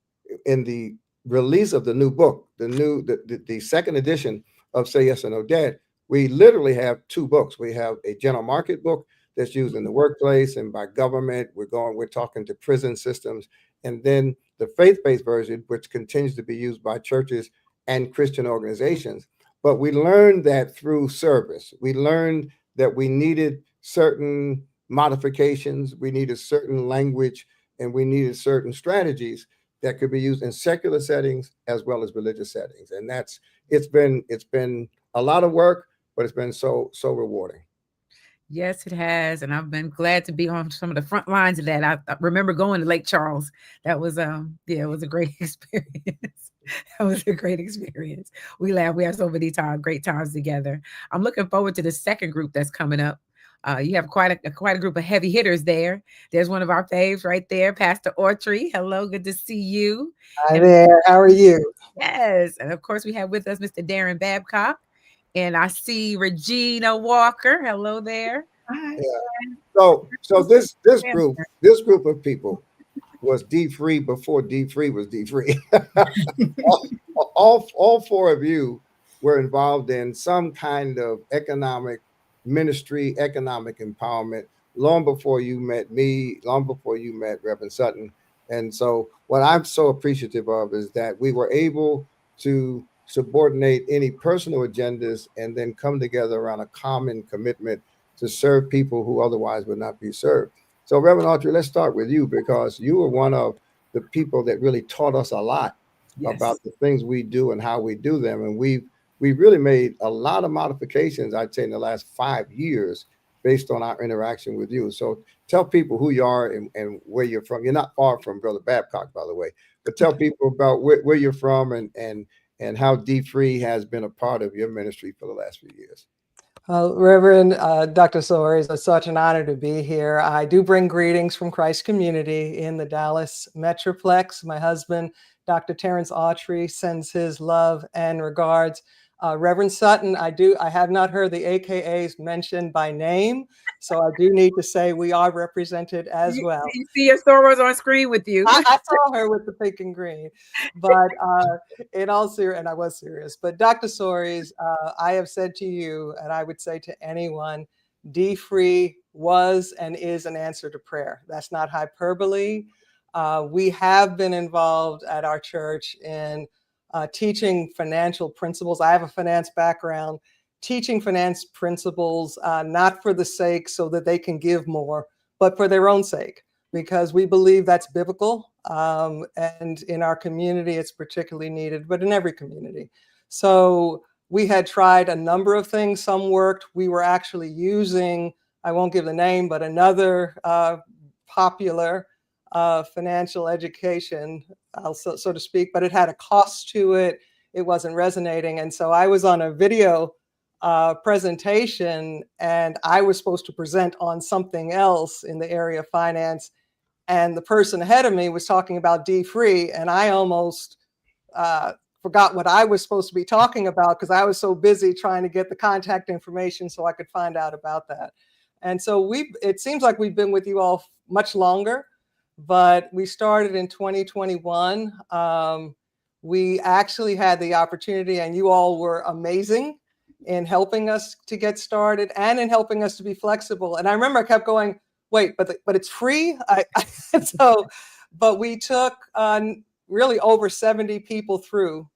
in the release of the new book, the second edition of Say Yes or No Dad, we literally have two books. We have a general market book that's used in the workplace and by government. We're talking to prison systems, and then the faith-based version, which continues to be used by churches and Christian organizations. But we learned that through service. We learned that we needed certain modifications, we needed certain language, and we needed certain strategies that could be used in secular settings as well as religious settings. And it's been a lot of work, but it's been so rewarding. Yes, it has, and I've been glad to be on some of the front lines of that. I remember going to Lake Charles. That was it was a great experience. That was a great experience. We laughed. We had so many great times together. I'm looking forward to the second group that's coming up. You have quite a group of heavy hitters there. There's one of our faves right there, Pastor Autry. Hello, good to see you. Hi there. How are you? Yes, and of course we have with us Mr. Darren Babcock. And I see Regina Walker. Hello there. Hi. Yeah. So this group of people was D-free before D-free was D-free. all four of you were involved in some kind of economic ministry, economic empowerment, long before you met me, long before you met Reverend Sutton. And so what I'm so appreciative of is that we were able to subordinate any personal agendas and then come together around a common commitment to serve people who otherwise would not be served. So Reverend Autry, let's start with you, because you were one of the people that really taught us a lot about the things we do and how we do them. And we really made a lot of modifications, I'd say, in the last 5 years based on our interaction with you. So tell people who you are and where you're from. You're not far from Brother Babcock, by the way, but tell people about where you're from and how D-Free has been a part of your ministry for the last few years. Reverend Dr. Soares, it's such an honor to be here. I do bring greetings from Christ Community in the Dallas Metroplex. My husband, Dr. Terrence Autry, sends his love and regards. Reverend Sutton, I have not heard the AKAs mentioned by name, so I do need to say we are represented as well. You see your sorors on screen with you. I saw her with the pink and green, but in all seriousness, and I was serious. But Dr. Soares, I have said to you, and I would say to anyone, D-Free was and is an answer to prayer. That's not hyperbole. We have been involved at our church in teaching financial principles. I have a finance background, teaching finance principles, not for the sake so that they can give more, but for their own sake, because we believe that's biblical. And in our community, it's particularly needed, but in every community. So we had tried a number of things. Some worked. We were actually using, I won't give the name, but another popular financial education, so to speak, but it had a cost to it. It wasn't resonating. And so I was on a video presentation, and I was supposed to present on something else in the area of finance. And the person ahead of me was talking about D-Free, and I almost forgot what I was supposed to be talking about because I was so busy trying to get the contact information so I could find out about that. And so it seems like we've been with you all much longer, but we started in 2021. We actually had the opportunity, and you all were amazing in helping us to get started and in helping us to be flexible. And I remember I kept going, wait, but it's free? But we took really over 70 people through.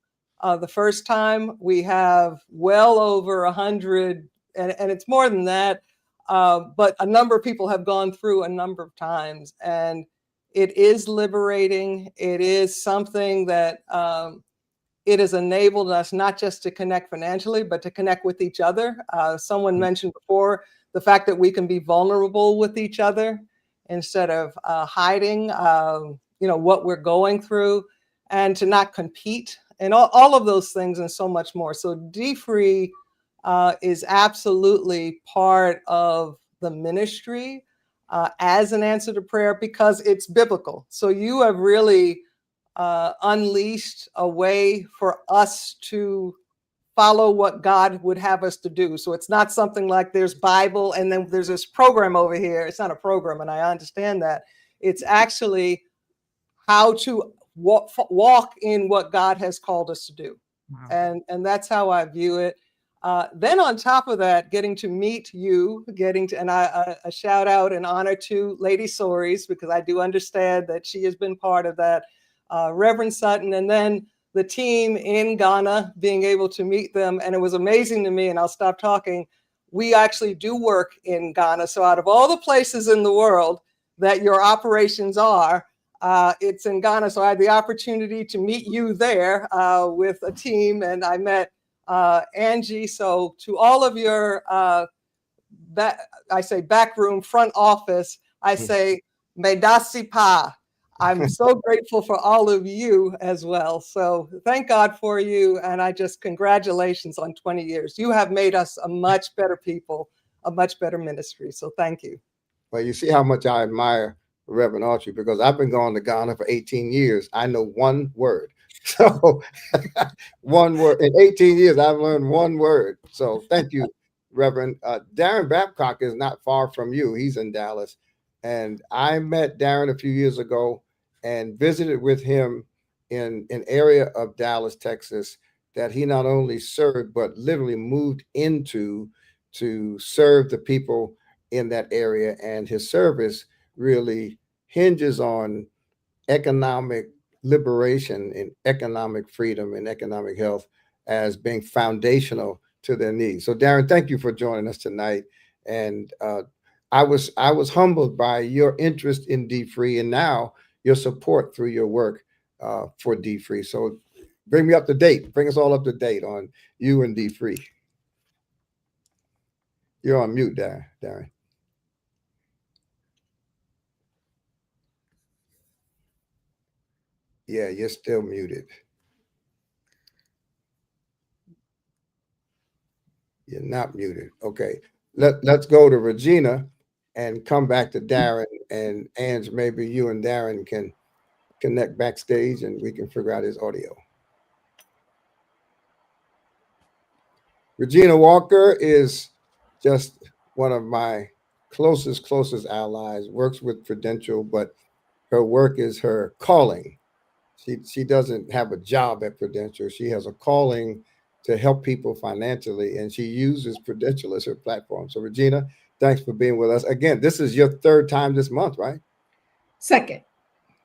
The first time we have well over 100, and it's more than that, but a number of people have gone through a number of times. And it is liberating. It is something that it has enabled us not just to connect financially, but to connect with each other. Someone mentioned before the fact that we can be vulnerable with each other instead of hiding, what we're going through, and to not compete, and all of those things and so much more. So D-Free is absolutely part of the ministry as an answer to prayer because it's biblical. So you have really unleashed a way for us to follow what God would have us to do. So it's not something like there's Bible and then there's this program over here. It's not a program, and I understand that. It's actually how to walk in what God has called us to do. Wow. And that's how I view it. Then on top of that, getting to meet you, and a shout out and honor to Lady Soaries, because I do understand that she has been part of that, Reverend Sutton, and then the team in Ghana, being able to meet them. And it was amazing to me, and I'll stop talking. We actually do work in Ghana. So out of all the places in the world that your operations are, it's in Ghana. So I had the opportunity to meet you there with a team, and I met Angie. So to all of your, I say backroom, front office, I say, Medasi Pa. I'm so grateful for all of you as well. So thank God for you. And I just congratulations on 20 years. You have made us a much better people, a much better ministry. So thank you. Well, you see how much I admire Reverend Archie, because I've been going to Ghana for 18 years. I know one word. So one word. In 18 years, I've learned one word. So thank you, Reverend. Darren Babcock is not far from you. He's in Dallas. And I met Darren a few years ago and visited with him in an area of Dallas, Texas, that he not only served, but literally moved into to serve the people in that area. And his service really hinges on economic liberation and economic freedom and economic health as being foundational to their needs. So Darren, thank you for joining us tonight. And I was humbled by your interest in D-Free and now your support through your work for D-Free. So bring me up to date. Bring us all up to date on you and D-Free. You're on mute, Darren. Yeah, you're still muted. You're not muted. Okay. Let's go to Regina and come back to Darren, and Ange, maybe you and Darren can connect backstage and we can figure out his audio. Regina Walker is just one of my closest allies, works with Prudential, but her work is her calling. She doesn't have a job at Prudential. She has a calling to help people financially, and she uses Prudential as her platform. So Regina, thanks for being with us. Again, this is your third time this month, right? Second.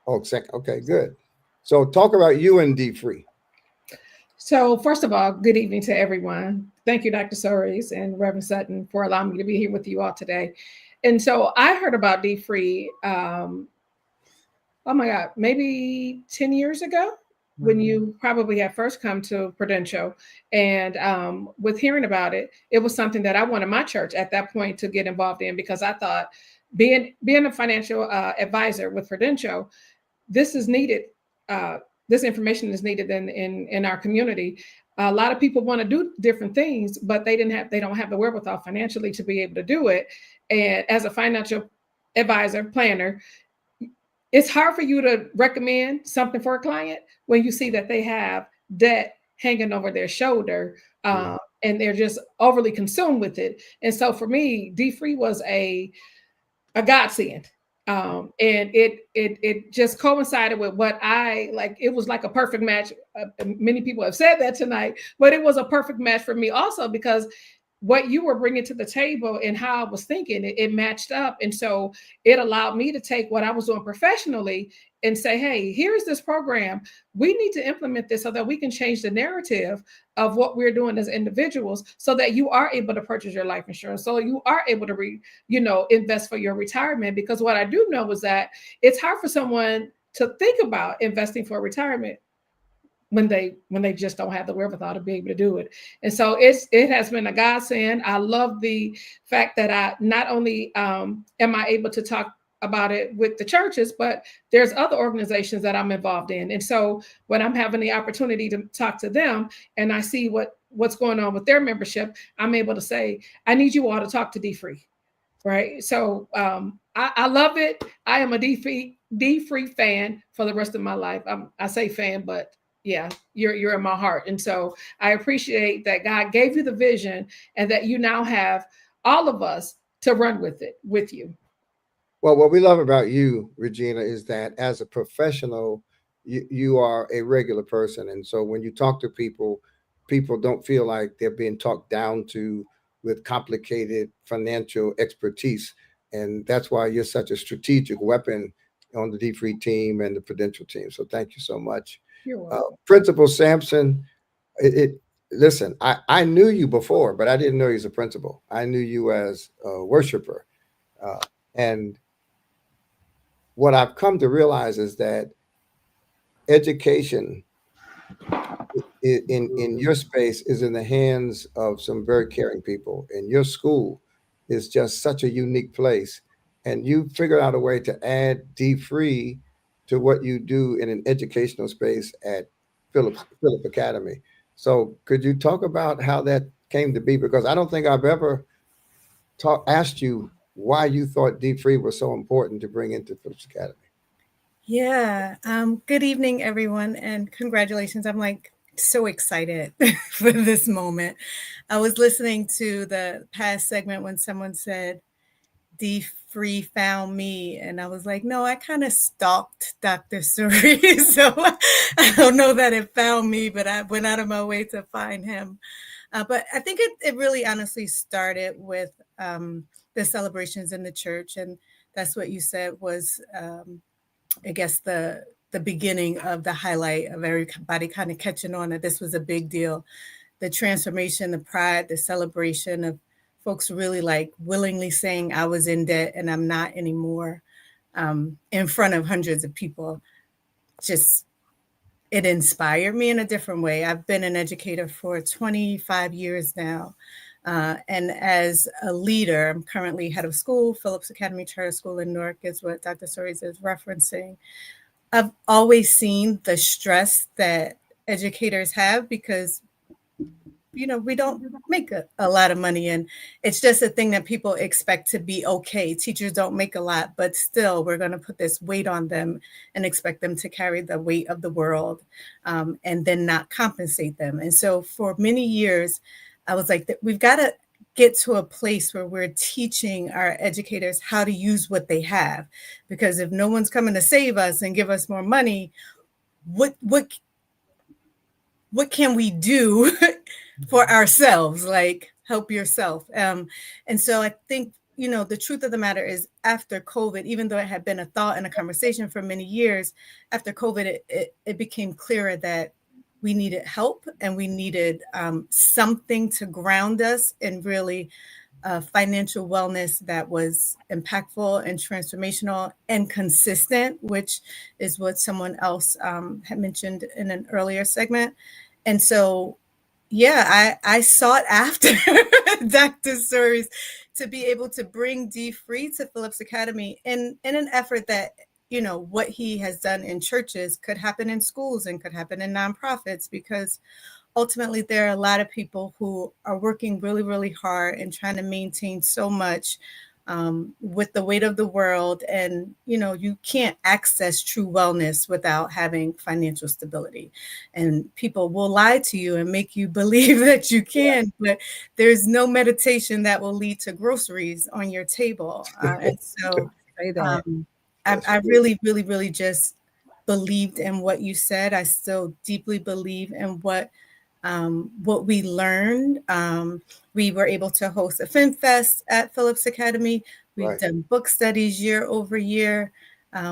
Oh, second. Okay, good. So talk about you and D-Free. So first of all, good evening to everyone. Thank you, Dr. Soaries and Reverend Sutton, for allowing me to be here with you all today. And so I heard about D-Free, oh my God, maybe 10 years ago, when you probably had first come to Prudential. And with hearing about it, it was something that I wanted my church at that point to get involved in, because I thought being a financial advisor with Prudential, this is needed. This information is needed in our community. A lot of people want to do different things, but they don't have the wherewithal financially to be able to do it. And as a financial advisor, planner, it's hard for you to recommend something for a client when you see that they have debt hanging over their shoulder, and they're just overly consumed with it. And so for me, D-Free was a godsend. And it just coincided with what I like. It was like a perfect match. Many people have said that tonight, but it was a perfect match for me also, because what you were bringing to the table and how I was thinking, it matched up. And so it allowed me to take what I was doing professionally and say, hey, here's this program. We need to implement this so that we can change the narrative of what we're doing as individuals, so that you are able to purchase your life insurance, so you are able to invest for your retirement. Because what I do know is that it's hard for someone to think about investing for retirement when they just don't have the wherewithal to be able to do it. And so it has been a godsend. I love the fact that I not only am I able to talk about it with the churches, but there's other organizations that I'm involved in. And so when I'm having the opportunity to talk to them and I see what's going on with their membership, I'm able to say, I need you all to talk to D-Free. right? So I love it. I am a D free fan for the rest of my life. I say fan, but yeah, you're in my heart. And so I appreciate that God gave you the vision and that you now have all of us to run with it with you. Well, what we love about you, Regina, is that as a professional, you are a regular person. And so when you talk to people, people don't feel like they're being talked down to with complicated financial expertise. And that's why you're such a strategic weapon on the D3 team and the Prudential team. So thank you so much. You're welcome. Principal Sampson, listen, I knew you before, but I didn't know you as a principal. I knew you as a worshiper. And what I've come to realize is that education in your space is in the hands of some very caring people, and your school is just such a unique place. And you figured out a way to add D free to what you do in an educational space at Phillips Academy. So could you talk about how that came to be? Because I don't think I've ever asked you why you thought D free was so important to bring into Phillips Academy. Yeah. Good evening, everyone, and congratulations. I'm like so excited for this moment. I was listening to the past segment when someone said, D Free found me. And I was like, no, I kind of stalked Dr. Suri. So I don't know that it found me, but I went out of my way to find him. But I think it really honestly started with the celebrations in the church. And that's what you said was, I guess, the beginning of the highlight of everybody kind of catching on that this was a big deal. The transformation, the pride, the celebration of folks really like willingly saying I was in debt and I'm not anymore, in front of hundreds of people. Just, it inspired me in a different way. I've been an educator for 25 years now. And as a leader, I'm currently head of school, Phillips Academy Charter School in Newark is what Dr. Soares is referencing. I've always seen the stress that educators have because, you know, we don't make a lot of money, and it's just a thing that people expect to be okay. Teachers don't make a lot, but still we're going to put this weight on them and expect them to carry the weight of the world, and then not compensate them. And so for many years, I was like, we've got to get to a place where we're teaching our educators how to use what they have, because if no one's coming to save us and give us more money, what can we do for ourselves? Like, help yourself. And so I think, you know, the truth of the matter is, after COVID, even though it had been a thought and a conversation for many years, after COVID, it became clearer that we needed help and we needed something to ground us in really financial wellness that was impactful and transformational and consistent, which is what someone else had mentioned in an earlier segment. And so, yeah, I sought after Dr. Soares to be able to bring D Free to Phillips Academy in an effort that, you know, what he has done in churches could happen in schools and could happen in nonprofits, because ultimately there are a lot of people who are working really, really hard and trying to maintain so much with the weight of the world. And, you know, you can't access true wellness without having financial stability. And people will lie to you and make you believe that you can, but there's no meditation that will lead to groceries on your table. And so I really, really, really just believed in what you said. I still deeply believe in what we learned. We were able to host a Film Fest at Phillips Academy. We've done book studies year over year.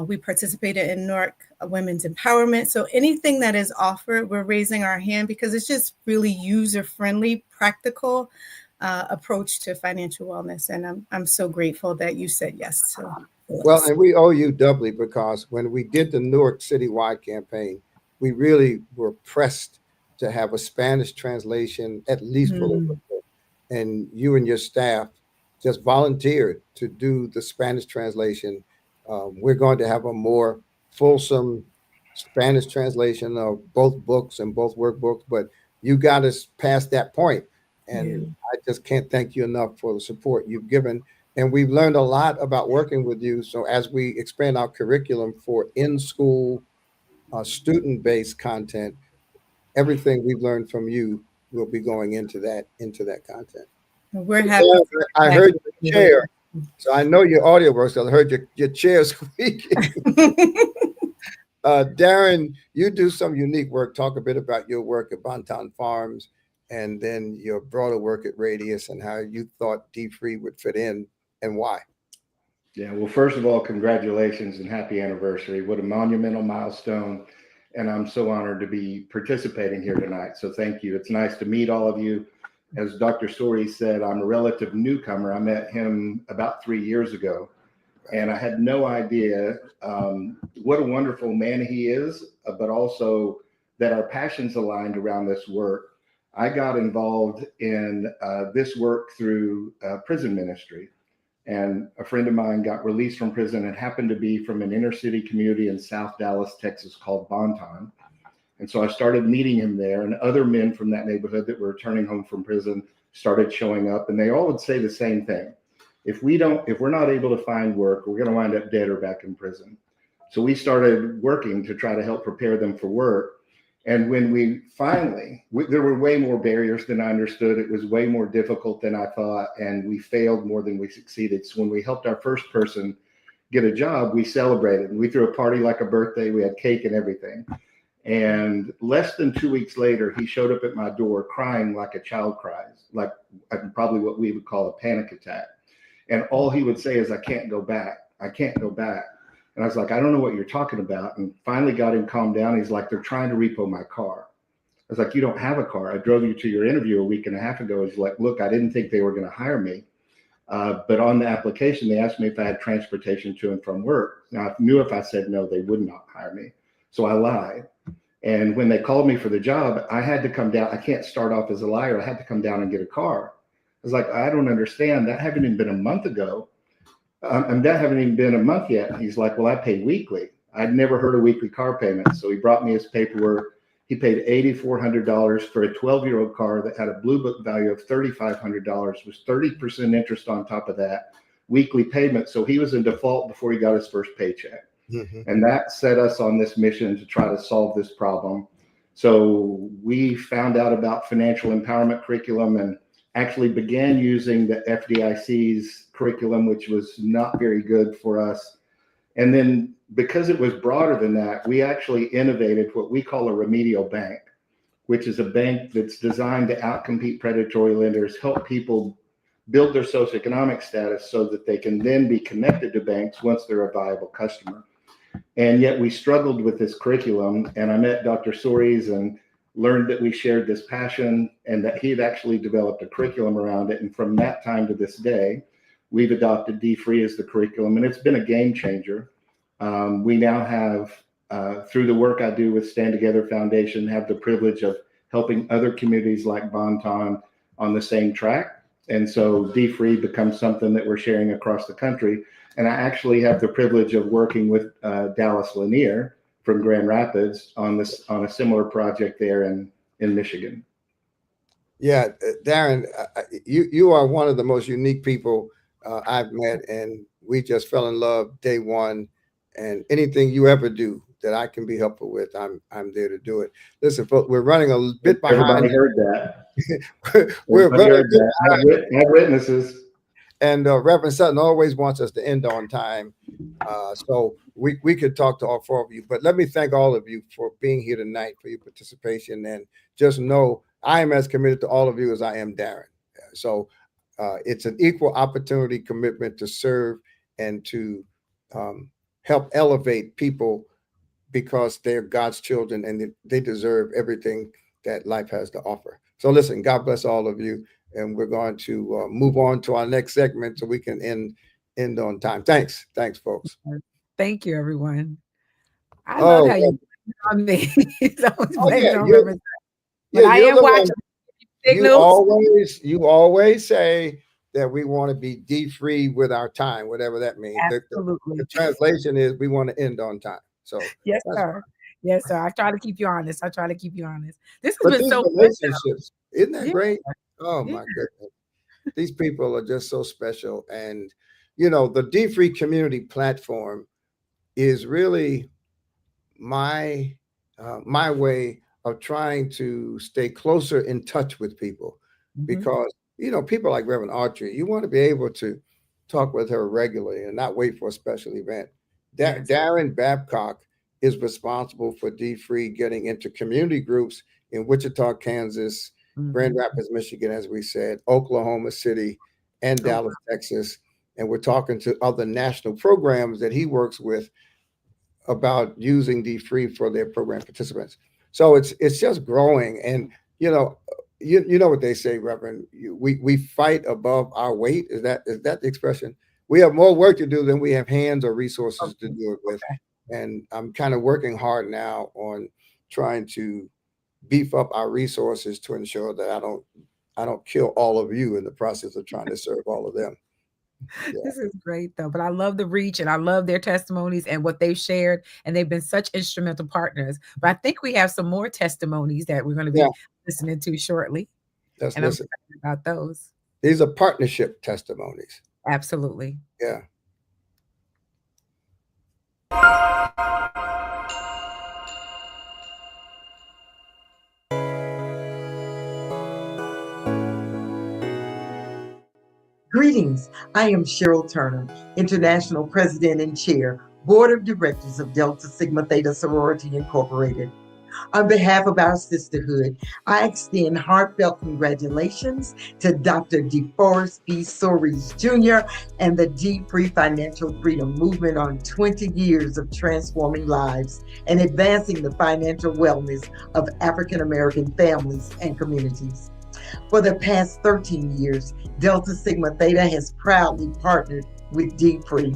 We participated in Newark Women's Empowerment. So anything that is offered, we're raising our hand, because it's just really user-friendly, practical approach to financial wellness. And I'm so grateful that you said yes to Phillips. Well, and we owe you doubly, because when we did the Newark citywide campaign, we really were pressed to have a Spanish translation, at least for the book. And you and your staff just volunteered to do the Spanish translation. We're going to have a more fulsome Spanish translation of both books and both workbooks, but you got us past that point. And I just can't thank you enough for the support you've given And we've learned a lot about working with you. So as we expand our curriculum for in-school student-based content, everything we've learned from you will be going into that content. We're happy. I heard your chair, so I know your audio works. I heard your chair squeaking. Darren, you do some unique work. Talk a bit about your work at Bonton Farms, and then your broader work at Radius, and how you thought D-Free would fit in, and why. Yeah, well, first of all, congratulations and happy anniversary. What a monumental milestone. And I'm so honored to be participating here tonight. So thank you. It's nice to meet all of you. As Dr. Soiree said, I'm a relative newcomer. I met him about 3 years ago, and I had no idea what a wonderful man he is, but also that our passions aligned around this work. I got involved in this work through prison ministry. And a friend of mine got released from prison and happened to be from an inner city community in South Dallas, Texas called Bonton. And so I started meeting him there, and other men from that neighborhood that were returning home from prison started showing up, and they all would say the same thing. If we're not able to find work, we're going to wind up dead or back in prison. So we started working to try to help prepare them for work. And when we finally, there were way more barriers than I understood. It was way more difficult than I thought, and we failed more than we succeeded. So when we helped our first person get a job, we celebrated. We threw a party like a birthday. We had cake and everything. And less than 2 weeks later, he showed up at my door crying like a child cries, like probably what we would call a panic attack. And all he would say is, "I can't go back. I can't go back." And I was like, "I don't know what you're talking about." And finally got him calmed down. He's like, "They're trying to repo my car." I was like, "You don't have a car. I drove you to your interview a week and a half ago." He's like, "Look, I didn't think they were going to hire me. But on the application, they asked me if I had transportation to and from work." Now, I knew if I said no, they would not hire me. So I lied. And when they called me for the job, I had to come down. I can't start off as a liar. I had to come down and get a car. I was like, "I don't understand. That haven't even been a month ago. And that haven't even been a month yet." He's like, "Well, I pay weekly." I'd never heard of weekly car payments. So he brought me his paperwork. He paid $8,400 for a 12-year-old car that had a Blue Book value of $3,500, was 30% interest on top of that, weekly payment. So he was in default before he got his first paycheck. Mm-hmm. And that set us on this mission to try to solve this problem. So we found out about financial empowerment curriculum and actually began using the FDIC's curriculum, which was not very good for us. And then because it was broader than that, we actually innovated what we call a remedial bank, which is a bank that's designed to outcompete predatory lenders, help people build their socioeconomic status so that they can then be connected to banks once they're a viable customer. And yet we struggled with this curriculum, and I met Dr. Soares and learned that we shared this passion and that he had actually developed a curriculum around it. And from that time to this day, we've adopted D-Free as the curriculum, and it's been a game changer. We now have, through the work I do with Stand Together Foundation, have the privilege of helping other communities like Bonton on the same track. And so D-Free becomes something that we're sharing across the country. And I actually have the privilege of working with Dallas Lanier from Grand Rapids on a similar project there in Michigan. Yeah, Darren, you are one of the most unique people I've met, and we just fell in love day one. And anything you ever do that I can be helpful with, I'm there to do it. Listen, folks, we're running a bit behind. Everybody heard that. We're running I have witnesses. And Reverend Sutton always wants us to end on time. So we could talk to all four of you, but let me thank all of you for being here tonight, for your participation. And just know I am as committed to all of you as I am Darren. So it's an equal opportunity commitment to serve and to help elevate people, because they're God's children and they deserve everything that life has to offer. So listen, God bless all of you. And we're going to move on to our next segment so we can end on time. Thanks, folks. Thank you, everyone. I love how you on me. But I am watching signals. You always say that we want to be D-free with our time, whatever that means. Absolutely. The translation is we want to end on time. So yes, sir. Yes, sir. I try to keep you honest. This has been so relationships. Isn't that great? Oh my goodness. These people are just so special. And, you know, the D-Free community platform is really my my way of trying to stay closer in touch with people, because you know, people like Reverend Archery, you want to be able to talk with her regularly and not wait for a special event. Darren Babcock is responsible for D-Free getting into community groups in Wichita, Kansas, Grand Rapids, Michigan, as we said, Oklahoma City, and Dallas, Texas. And we're talking to other national programs that he works with about using D-Free for their program participants. So it's just growing. And you know, you know what they say, Reverend, we fight above our weight. Is that the expression? We have more work to do than we have hands or resources to do it with. And I'm kind of working hard now on trying to beef up our resources to ensure that I don't kill all of you in the process of trying to serve all of them. Yeah. This is great though, but I love the reach and I love their testimonies and what they've shared, and they've been such instrumental partners. But I think we have some more testimonies that we're going to be listening to shortly. Let's and listen. I'm excited about those. These are partnership testimonies. Absolutely. Yeah. Greetings. I am Cheryl Turner, International President and Chair, Board of Directors of Delta Sigma Theta Sorority Incorporated. On behalf of our sisterhood, I extend heartfelt congratulations to Dr. DeForest B. Soares Jr. and the D-Free Financial Freedom Movement on 20 years of transforming lives and advancing the financial wellness of African American families and communities. For the past 13 years, Delta Sigma Theta has proudly partnered with D-Free.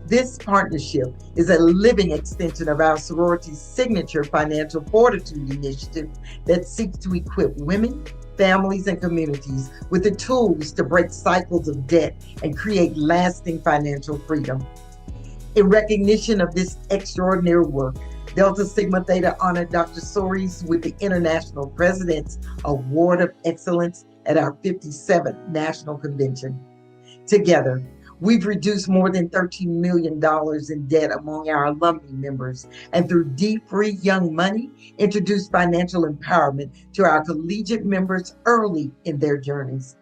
This partnership is a living extension of our sorority's signature financial fortitude initiative that seeks to equip women, families, and communities with the tools to break cycles of debt and create lasting financial freedom. In recognition of this extraordinary work, Delta Sigma Theta honored Dr. Soares with the International President's Award of Excellence at our 57th National Convention. Together, we've reduced more than $13 million in debt among our alumni members, and through D-Free Young Money, introduced financial empowerment to our collegiate members early in their journeys.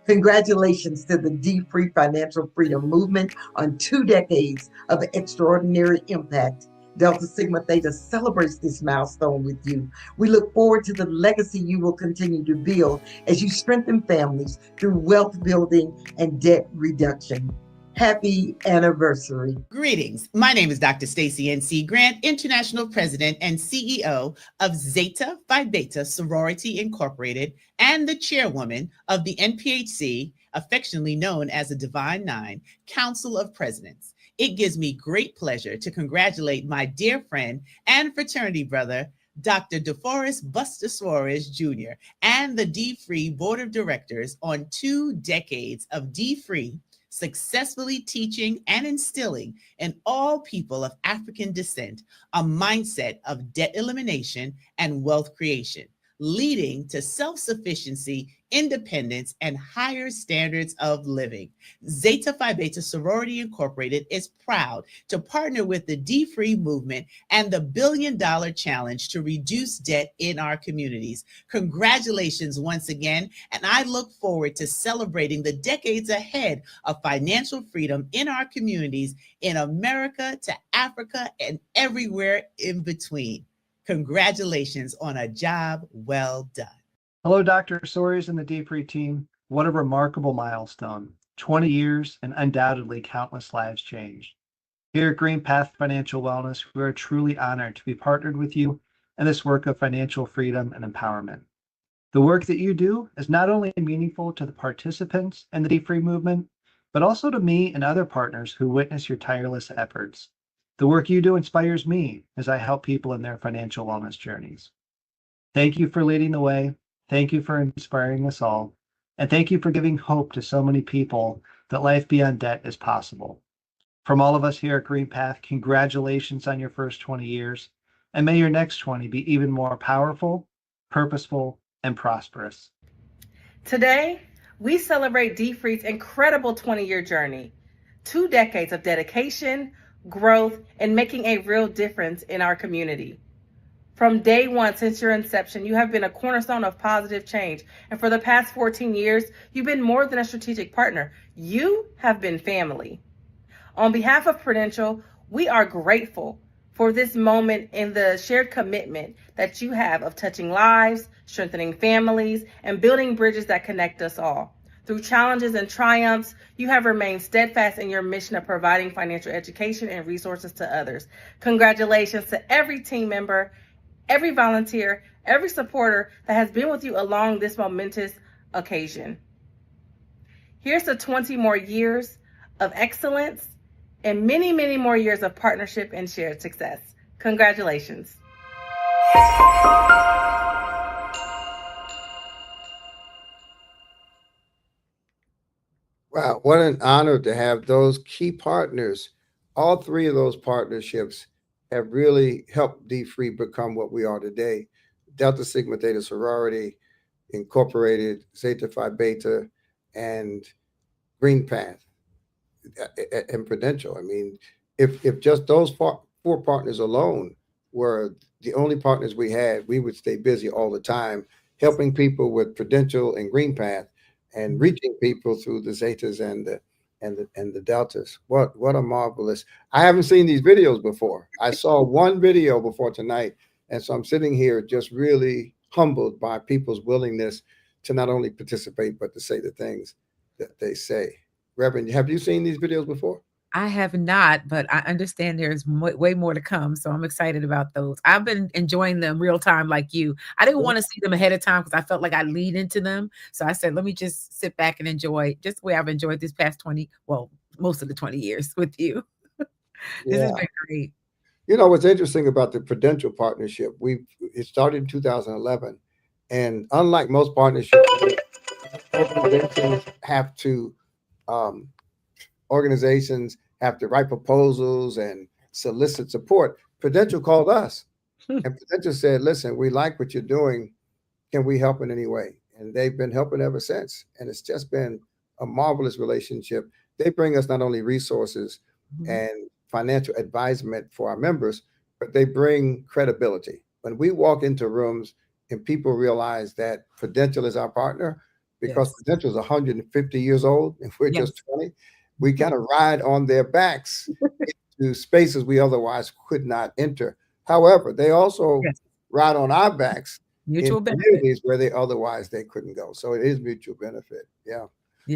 Congratulations to the D-Free Financial Freedom Movement on 2 decades of extraordinary impact. Delta Sigma Theta celebrates this milestone with you. We look forward to the legacy you will continue to build as you strengthen families through wealth building and debt reduction. Happy anniversary. Greetings. My name is Dr. Stacy N.C. Grant, International President and CEO of Zeta Phi Beta Sorority Incorporated and the Chairwoman of the NPHC, affectionately known as the Divine Nine, Council of Presidents. It gives me great pleasure to congratulate my dear friend and fraternity brother, Dr. DeForest Buster Soares Jr. and the D-Free Board of Directors on 2 decades of D-Free successfully teaching and instilling in all people of African descent a mindset of debt elimination and wealth creation, leading to self-sufficiency, independence, and higher standards of living. Zeta Phi Beta Sorority Incorporated is proud to partner with the D-Free movement and the $1 Billion Challenge to reduce debt in our communities. Congratulations once again, and I look forward to celebrating the decades ahead of financial freedom in our communities in America to Africa and everywhere in between. Congratulations on a job well done. Hello, Dr. Soares and the D-Free team. What a remarkable milestone. 20 years and undoubtedly countless lives changed. Here at Green Path Financial Wellness, we are truly honored to be partnered with you in this work of financial freedom and empowerment. The work that you do is not only meaningful to the participants in the D-Free movement, but also to me and other partners who witness your tireless efforts. The work you do inspires me as I help people in their financial wellness journeys. Thank you for leading the way. Thank you for inspiring us all. And thank you for giving hope to so many people that life beyond debt is possible. From all of us here at Green Path, congratulations on your first 20 years. And may your next 20 be even more powerful, purposeful, and prosperous. Today, we celebrate D-Free's incredible 20-year journey. 2 decades of dedication, growth, and making a real difference in our community. From day one since your inception, you have been a cornerstone of positive change. And for the past 14 years, you've been more than a strategic partner. You have been family. On behalf of Prudential, we are grateful for this moment and the shared commitment that you have of touching lives, strengthening families, and building bridges that connect us all. Through challenges and triumphs, you have remained steadfast in your mission of providing financial education and resources to others. Congratulations to every team member, every volunteer, every supporter that has been with you along this momentous occasion. Here's to 20 more years of excellence and many, many more years of partnership and shared success. Congratulations. Wow, what an honor to have those key partners. All three of those partnerships have really helped D-Free become what we are today. Delta Sigma Theta Sorority, Incorporated, Zeta Phi Beta, and Green Path, and Prudential. I mean, if just those four partners alone were the only partners we had, we would stay busy all the time, helping people with Prudential and Green Path, and reaching people through the Zetas and the Deltas. What a marvelous! I haven't seen these videos before. I saw one video before tonight, and so I'm sitting here just really humbled by people's willingness to not only participate but to say the things that they say. Reverend, have you seen these videos before? I have not, but I understand there's way more to come. So I'm excited about those. I've been enjoying them real time like you. I didn't want to see them ahead of time because I felt like I'd lead into them. So I said, let me just sit back and enjoy just the way I've enjoyed this past 20, well, most of the 20 years with you. This has been great. You know, what's interesting about the Prudential partnership, it started in 2011. And unlike most partnerships, organizations have to write proposals and solicit support. Prudential called us, and Prudential said, listen, we like what you're doing. Can we help in any way? And they've been helping ever since. And it's just been a marvelous relationship. They bring us not only resources and financial advisement for our members, but they bring credibility. When we walk into rooms and people realize that Prudential is our partner, because Prudential is 150 years old and we're just 20, we kind of ride on their backs into spaces we otherwise could not enter. However, they also ride on our backs mutual in communities where they couldn't go. So it is mutual benefit. Yeah.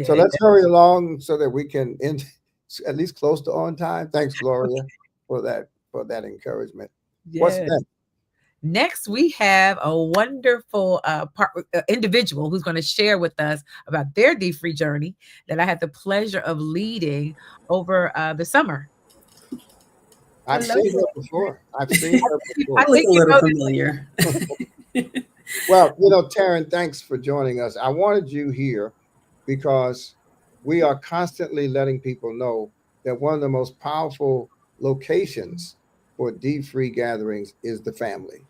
So let's hurry along so that we can end at least close to on time. Thanks, Gloria, for that encouragement. What's next? Next, we have a wonderful individual who's going to share with us about their D-Free journey that I had the pleasure of leading over the summer. I've seen her before. I think a little familiar. Well, you know, Taryn, thanks for joining us. I wanted you here because we are constantly letting people know that one of the most powerful locations for D-Free gatherings is the family.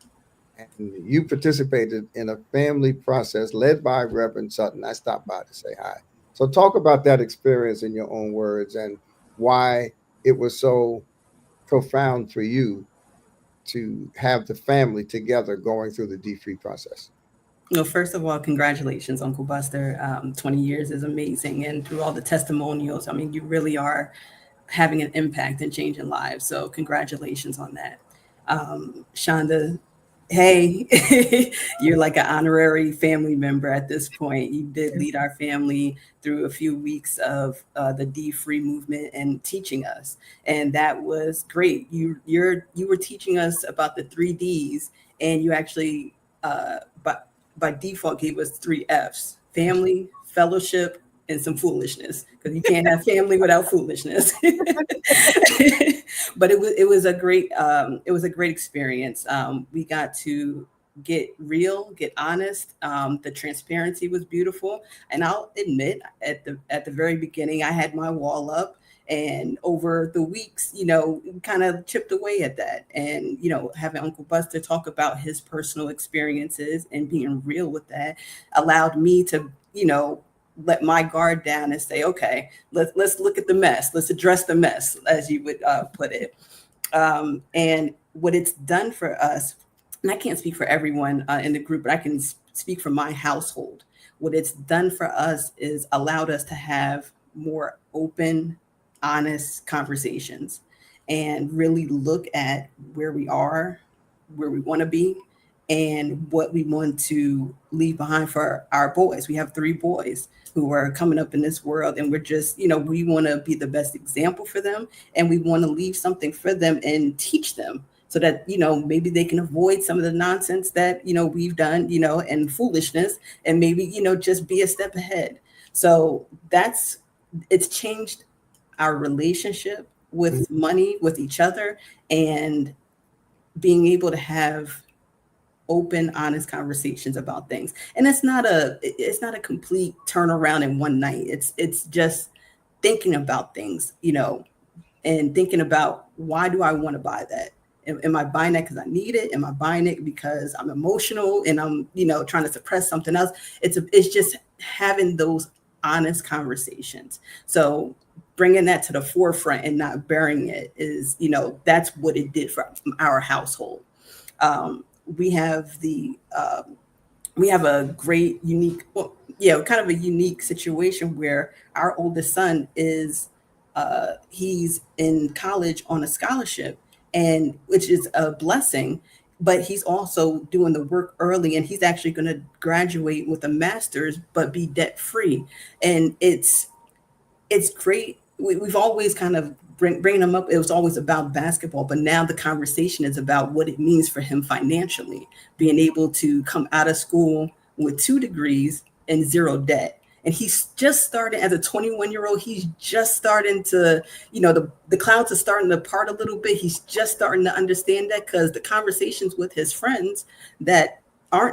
And you participated in a family process led by Reverend Sutton. I stopped by to say hi. So talk about that experience in your own words and why it was so profound for you to have the family together going through the D-Free process. Well, first of all, congratulations, Uncle Buster. 20 years is amazing. And through all the testimonials, I mean, you really are having an impact and changing lives. So congratulations on that. Shonda, hey, you're like an honorary family member at this point. You did lead our family through a few weeks of the D-Free movement and teaching us. And that was great. You were teaching us about the 3 Ds, and you actually, by default, gave us 3 Fs: family, fellowship, and some foolishness, because you can't have family without foolishness. But it was a great experience. We got to get real, get honest. The transparency was beautiful, and I'll admit, at the very beginning, I had my wall up, and over the weeks, kind of chipped away at that. And having Uncle Buster talk about his personal experiences and being real with that allowed me to let my guard down and say, okay, let's look at the mess. Let's address the mess, as you would put it. And what it's done for us, and I can't speak for everyone in the group, but I can speak for my household. What it's done for us is allowed us to have more open, honest conversations and really look at where we are, where we want to be, and what we want to leave behind for our boys. We have 3 boys who are coming up in this world, and we're just, we want to be the best example for them, and we want to leave something for them and teach them so that, maybe they can avoid some of the nonsense that, we've done, and foolishness, and maybe, just be a step ahead. So it's changed our relationship with money, with each other, and being able to have open, honest conversations about things. And it's not a complete turnaround in one night. It's just thinking about things, and thinking about, why do I want to buy that? Am I buying that because I need it? Am I buying it because I'm emotional and I'm, trying to suppress something else? It's just having those honest conversations. So bringing that to the forefront and not burying it is, that's what it did for our household. We have a great, unique, kind of a unique situation where our oldest son is, he's in college on a scholarship, and which is a blessing, but he's also doing the work early, and he's actually going to graduate with a master's, but be debt free. And it's great. We've always kind of bringing him up. It was always about basketball, but now the conversation is about what it means for him financially, being able to come out of school with 2 degrees and 0 debt. And he's just starting as a 21-year-old. He's just starting to, the clouds are starting to part a little bit. He's just starting to understand that, because the conversations with his friends that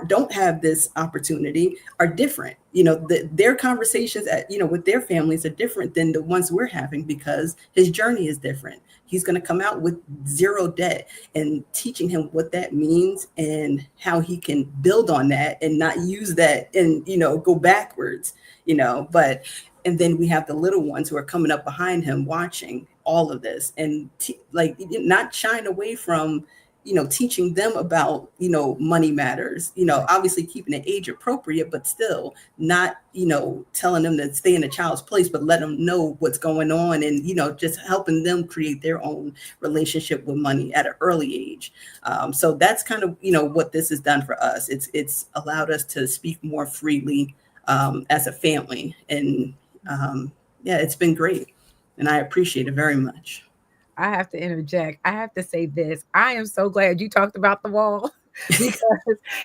don't have this opportunity are different. Their conversations with their families are different than the ones we're having, because his journey is different. He's going to come out with 0 debt, and teaching him what that means and how he can build on that and not use that and, go backwards, and then we have the little ones who are coming up behind him watching all of this, and not shying away from, teaching them about, money matters, obviously keeping it age appropriate, but still not, telling them to stay in a child's place, but let them know what's going on, and, just helping them create their own relationship with money at an early age. So that's kind of, what this has done for us. It's allowed us to speak more freely as a family. And it's been great. And I appreciate it very much. I have to interject. I have to say this. I am so glad you talked about the wall, because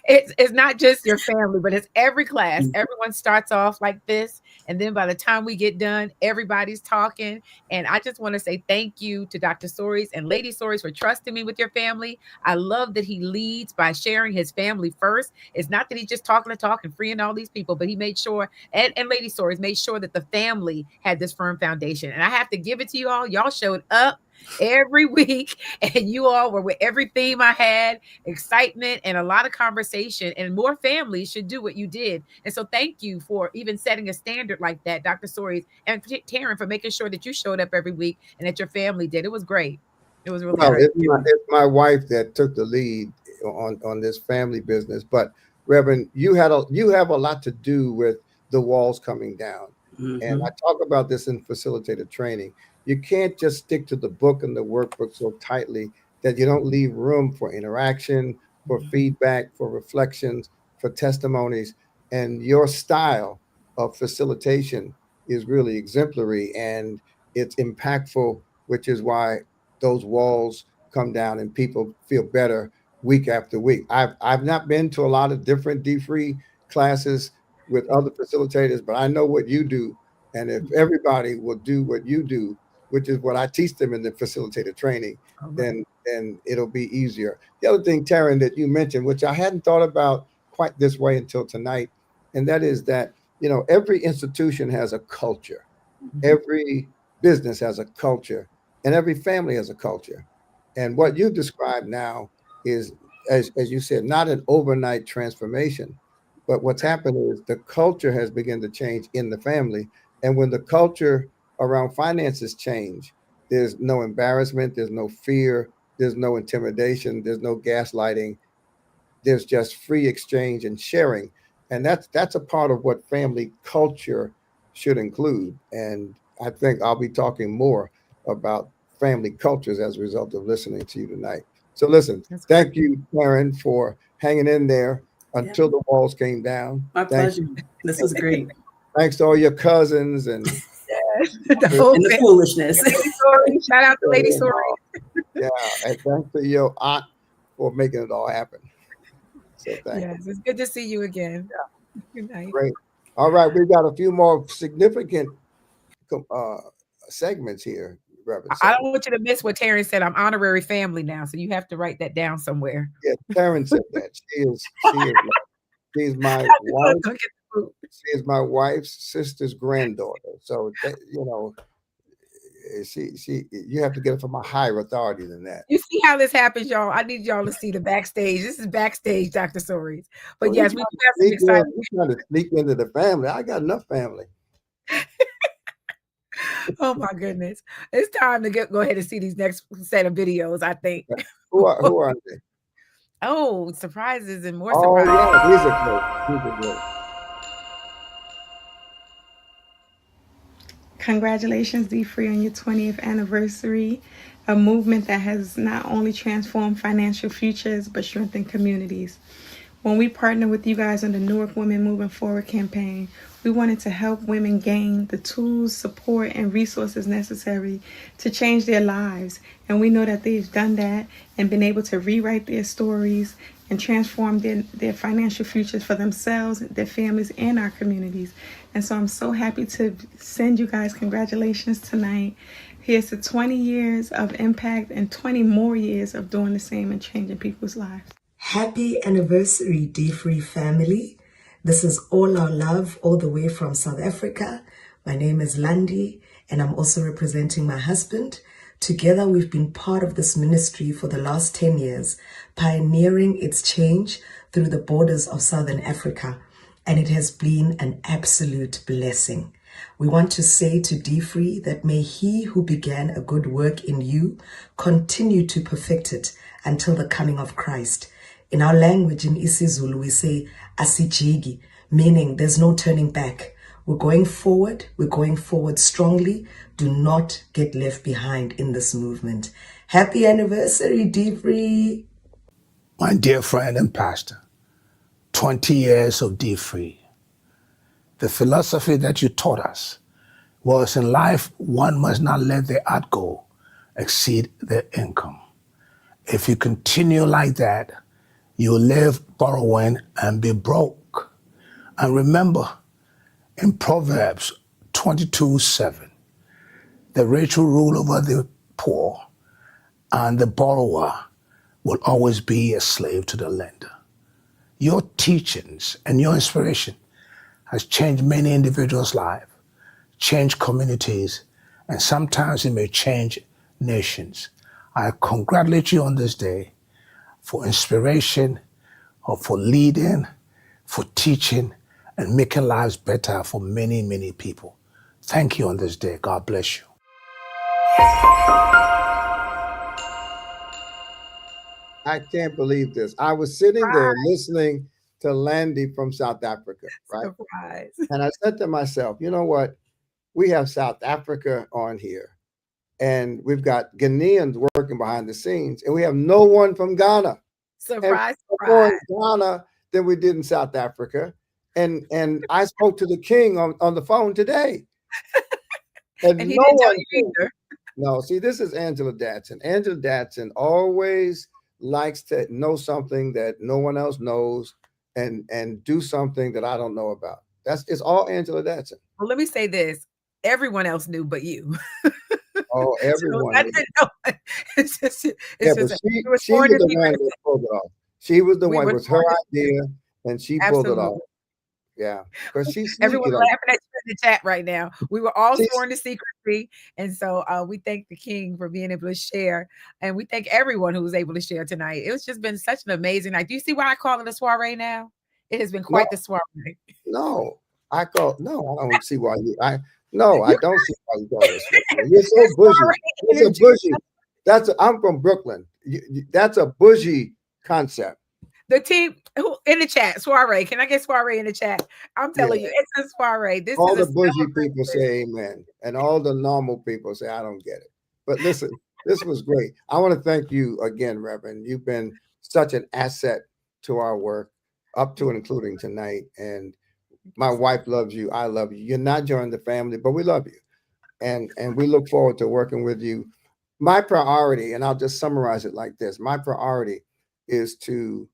it's not just your family, but it's every class. Everyone starts off like this, and then by the time we get done, everybody's talking. And I just want to say thank you to Dr. Soares and Lady Soares for trusting me with your family. I love that he leads by sharing his family first. It's not that he's just talking to talk and freeing all these people, but he made sure, and Lady Soares made sure that the family had this firm foundation. And I have to give it to you all. Y'all showed up every week, and you all were with every theme I had, excitement and a lot of conversation, and more families should do what you did. And so thank you for even setting a standard like that, Dr. Soares, and Taryn, for making sure that you showed up every week and that your family did. It was great. It was really great. It's my wife that took the lead on this family business, but Reverend, you have a lot to do with the walls coming down. And I talk about this in facilitator training. You can't just stick to the book and the workbook so tightly that you don't leave room for interaction, for feedback, for reflections, for testimonies. And your style of facilitation is really exemplary, and it's impactful, which is why those walls come down and people feel better week after week. I've not been to a lot of different D-Free classes with other facilitators, but I know what you do. And if everybody will do what you do, which is what I teach them in the facilitator training, then it'll be easier. The other thing, Taryn, that you mentioned, which I hadn't thought about quite this way until tonight, and that is that, every institution has a culture. Every business has a culture, and every family has a culture. And what you've described now is, as you said, not an overnight transformation, But what's happened is the culture has begun to change in the family. And when the culture around finances change, there's no embarrassment, there's no fear, there's no intimidation, there's no gaslighting. There's just free exchange and sharing. And that's a part of what family culture should include. And I think I'll be talking more about family cultures as a result of listening to you tonight. So listen, thank you, Karen, for hanging in there until the walls came down. My pleasure. This was great. Thanks to all your cousins and the whole and the foolishness. Shout out to Lady Soiree. Yeah, and thanks to your aunt for making it all happen. So yes, it's good to see you again. Yeah. Good night. Great. All right, we've got a few more significant segments here, Reverend. I don't want you to miss what Taryn said. I'm honorary family now, so you have to write that down somewhere. Yeah, Taryn said that. She's my wife. She is my wife's sister's granddaughter. So you have to get it from a higher authority than that. You see how this happens, y'all? I need y'all to see the backstage. This is backstage, Dr. Soaries. But yes, we have some exciting. We're trying to sneak into the family. I got enough family. Oh my goodness. It's time to go ahead and see these next set of videos, I think. Who are they? Oh, surprises and more surprises. Oh, yeah, these are great. Congratulations, D-Free, on your 20th anniversary. A movement that has not only transformed financial futures, but strengthened communities. When we partnered with you guys on the Newark Women Moving Forward campaign, we wanted to help women gain the tools, support, and resources necessary to change their lives. And we know that they've done that and been able to rewrite their stories and transform their financial futures for themselves, their families, and our communities. And so I'm so happy to send you guys congratulations tonight. Here's to 20 years of impact and 20 more years of doing the same and changing people's lives. Happy anniversary, D-Free family. This is all our love, all the way from South Africa. My name is Landi, and I'm also representing my husband. Together, we've been part of this ministry for the last 10 years, pioneering its change through the borders of Southern Africa. And it has been an absolute blessing. We want to say to D-Free that may he who began a good work in you continue to perfect it until the coming of Christ. In our language, in isiZulu, we say asijigi, meaning there's no turning back. We're going forward strongly. Do not get left behind in this movement. Happy anniversary, D-Free. My dear friend and pastor, 20 years of D-Free. The philosophy that you taught us was in life, one must not let their outgo exceed their income. If you continue like that, you'll live borrowing and be broke. And remember, in Proverbs 22:7, the rich will rule over the poor, and the borrower will always be a slave to the lender. Your teachings and your inspiration has changed many individuals' lives, changed communities, and sometimes it may change nations. I congratulate you on this day for inspiration, or for leading, for teaching, and making lives better for many, many people. Thank you on this day. God bless you. I can't believe this. I was sitting there listening to Landy from South Africa, right? Surprise. And I said to myself, you know what? We have South Africa on here, and we've got Ghanaians working behind the scenes, and we have no one from Ghana. Surprise, more in Ghana than we did in South Africa. And I spoke to the king on the phone today. And he no didn't tell one you either. No, see, this is Angela Datson. Angela Datson always likes to know something that no one else knows and do something that I don't know about. It's all Angela Datson. Well, let me say this. Everyone else knew but you. Oh, everyone. It's just she was the one that pulled it off. She was the one. It was her idea, and she pulled it off. Yeah, because she's everyone laughing at you in the chat right now. We were all sworn to secrecy, and so we thank the king for being able to share, and we thank everyone who was able to share tonight. It's just been such an amazing night. Do you see why I call it a soiree now? It has been No, quite the soiree. no, I don't see why you. I no, I You don't see why you call this. You're so This bougie. soiree It's a energy. bougie. I'm from Brooklyn. That's a bougie concept. The team who in the chat, soiree. Can I get soiree in the chat? I'm Yeah. telling you, it's a soiree. This All is a the bougie people celebration. say amen, and all the normal people say I don't get it. But listen, this was great. I want to thank you again, Reverend. You've been such an asset to our work, up to and including tonight. And my wife loves you. I love you. You're not joining the family, but we love you, and we look forward to working with you. My priority, and I'll just summarize it like this: my priority is to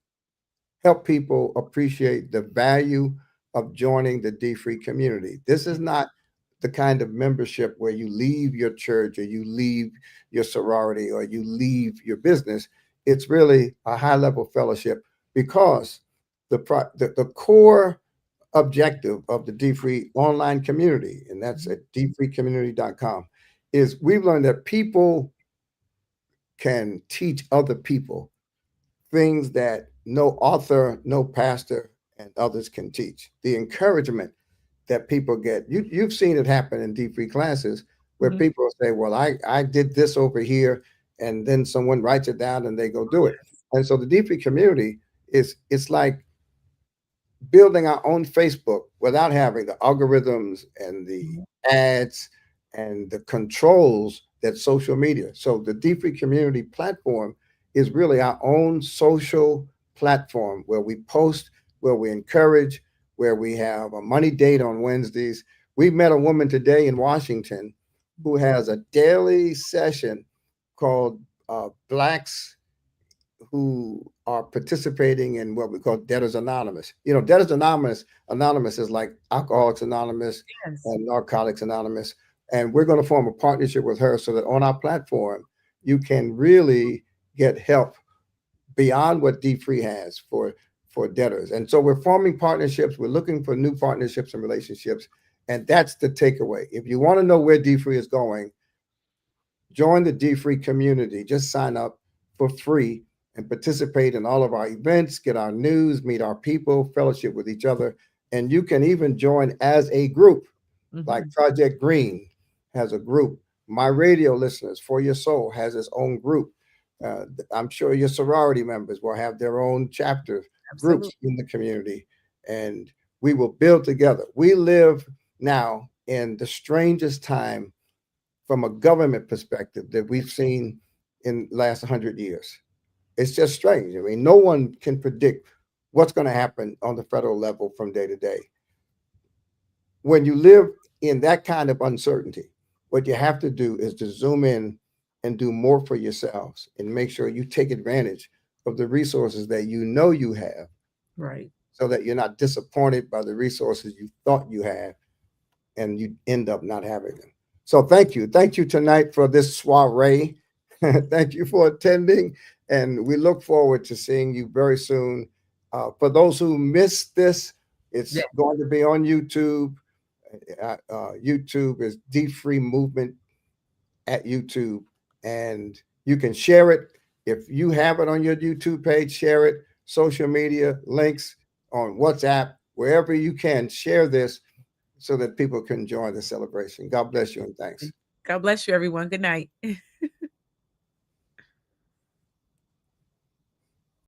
help people appreciate the value of joining the D-Free community. This is not the kind of membership where you leave your church or you leave your sorority or you leave your business. It's really a high-level fellowship because the core objective of the D-Free online community, and that's at dfreecommunity.com, is we've learned that people can teach other people things that no author, no pastor, and others can teach. The encouragement that people get. You've seen it happen in D free classes where people say, well, I did this over here, and then someone writes it down and they go do it. And so the D free community it's like building our own Facebook without having the algorithms and the ads and the controls that social media. So the D-Free community platform is really our own social platform where we post, where we encourage, where we have a money date on Wednesdays. We met a woman today in Washington who has a daily session called Blacks who are participating in what we call Debtors Anonymous. You know, Debtors Anonymous is like Alcoholics Anonymous and Narcotics Anonymous. And we're going to form a partnership with her so that on our platform, you can really get help beyond what D-Free has for debtors. And so we're forming partnerships. We're looking for new partnerships and relationships. And that's the takeaway. If you want to know where D-Free is going, join the D-Free community. Just sign up for free and participate in all of our events, get our news, meet our people, fellowship with each other. And you can even join as a group, like Project Green has a group. My radio listeners, For Your Soul, has its own group. I'm sure your sorority members will have their own chapter groups in the community, and we will build together. We live now in the strangest time from a government perspective that we've seen in the last 100 years. It's just strange. I mean, no one can predict what's going to happen on the federal level from day to day. When you live in that kind of uncertainty, what you have to do is to zoom in and do more for yourselves and make sure you take advantage of the resources that you know you have. Right. So that you're not disappointed by the resources you thought you had and you end up not having them. So thank you. Thank you tonight for this soiree. Thank you for attending. And we look forward to seeing you very soon. For those who missed this, it's going to be on YouTube. YouTube is D-Free Movement at YouTube. And you can share it. If you have it on your YouTube page, share it. Social media, links on WhatsApp, wherever you can, share this so that people can join the celebration. God bless you and thanks. God bless you, everyone. Good night.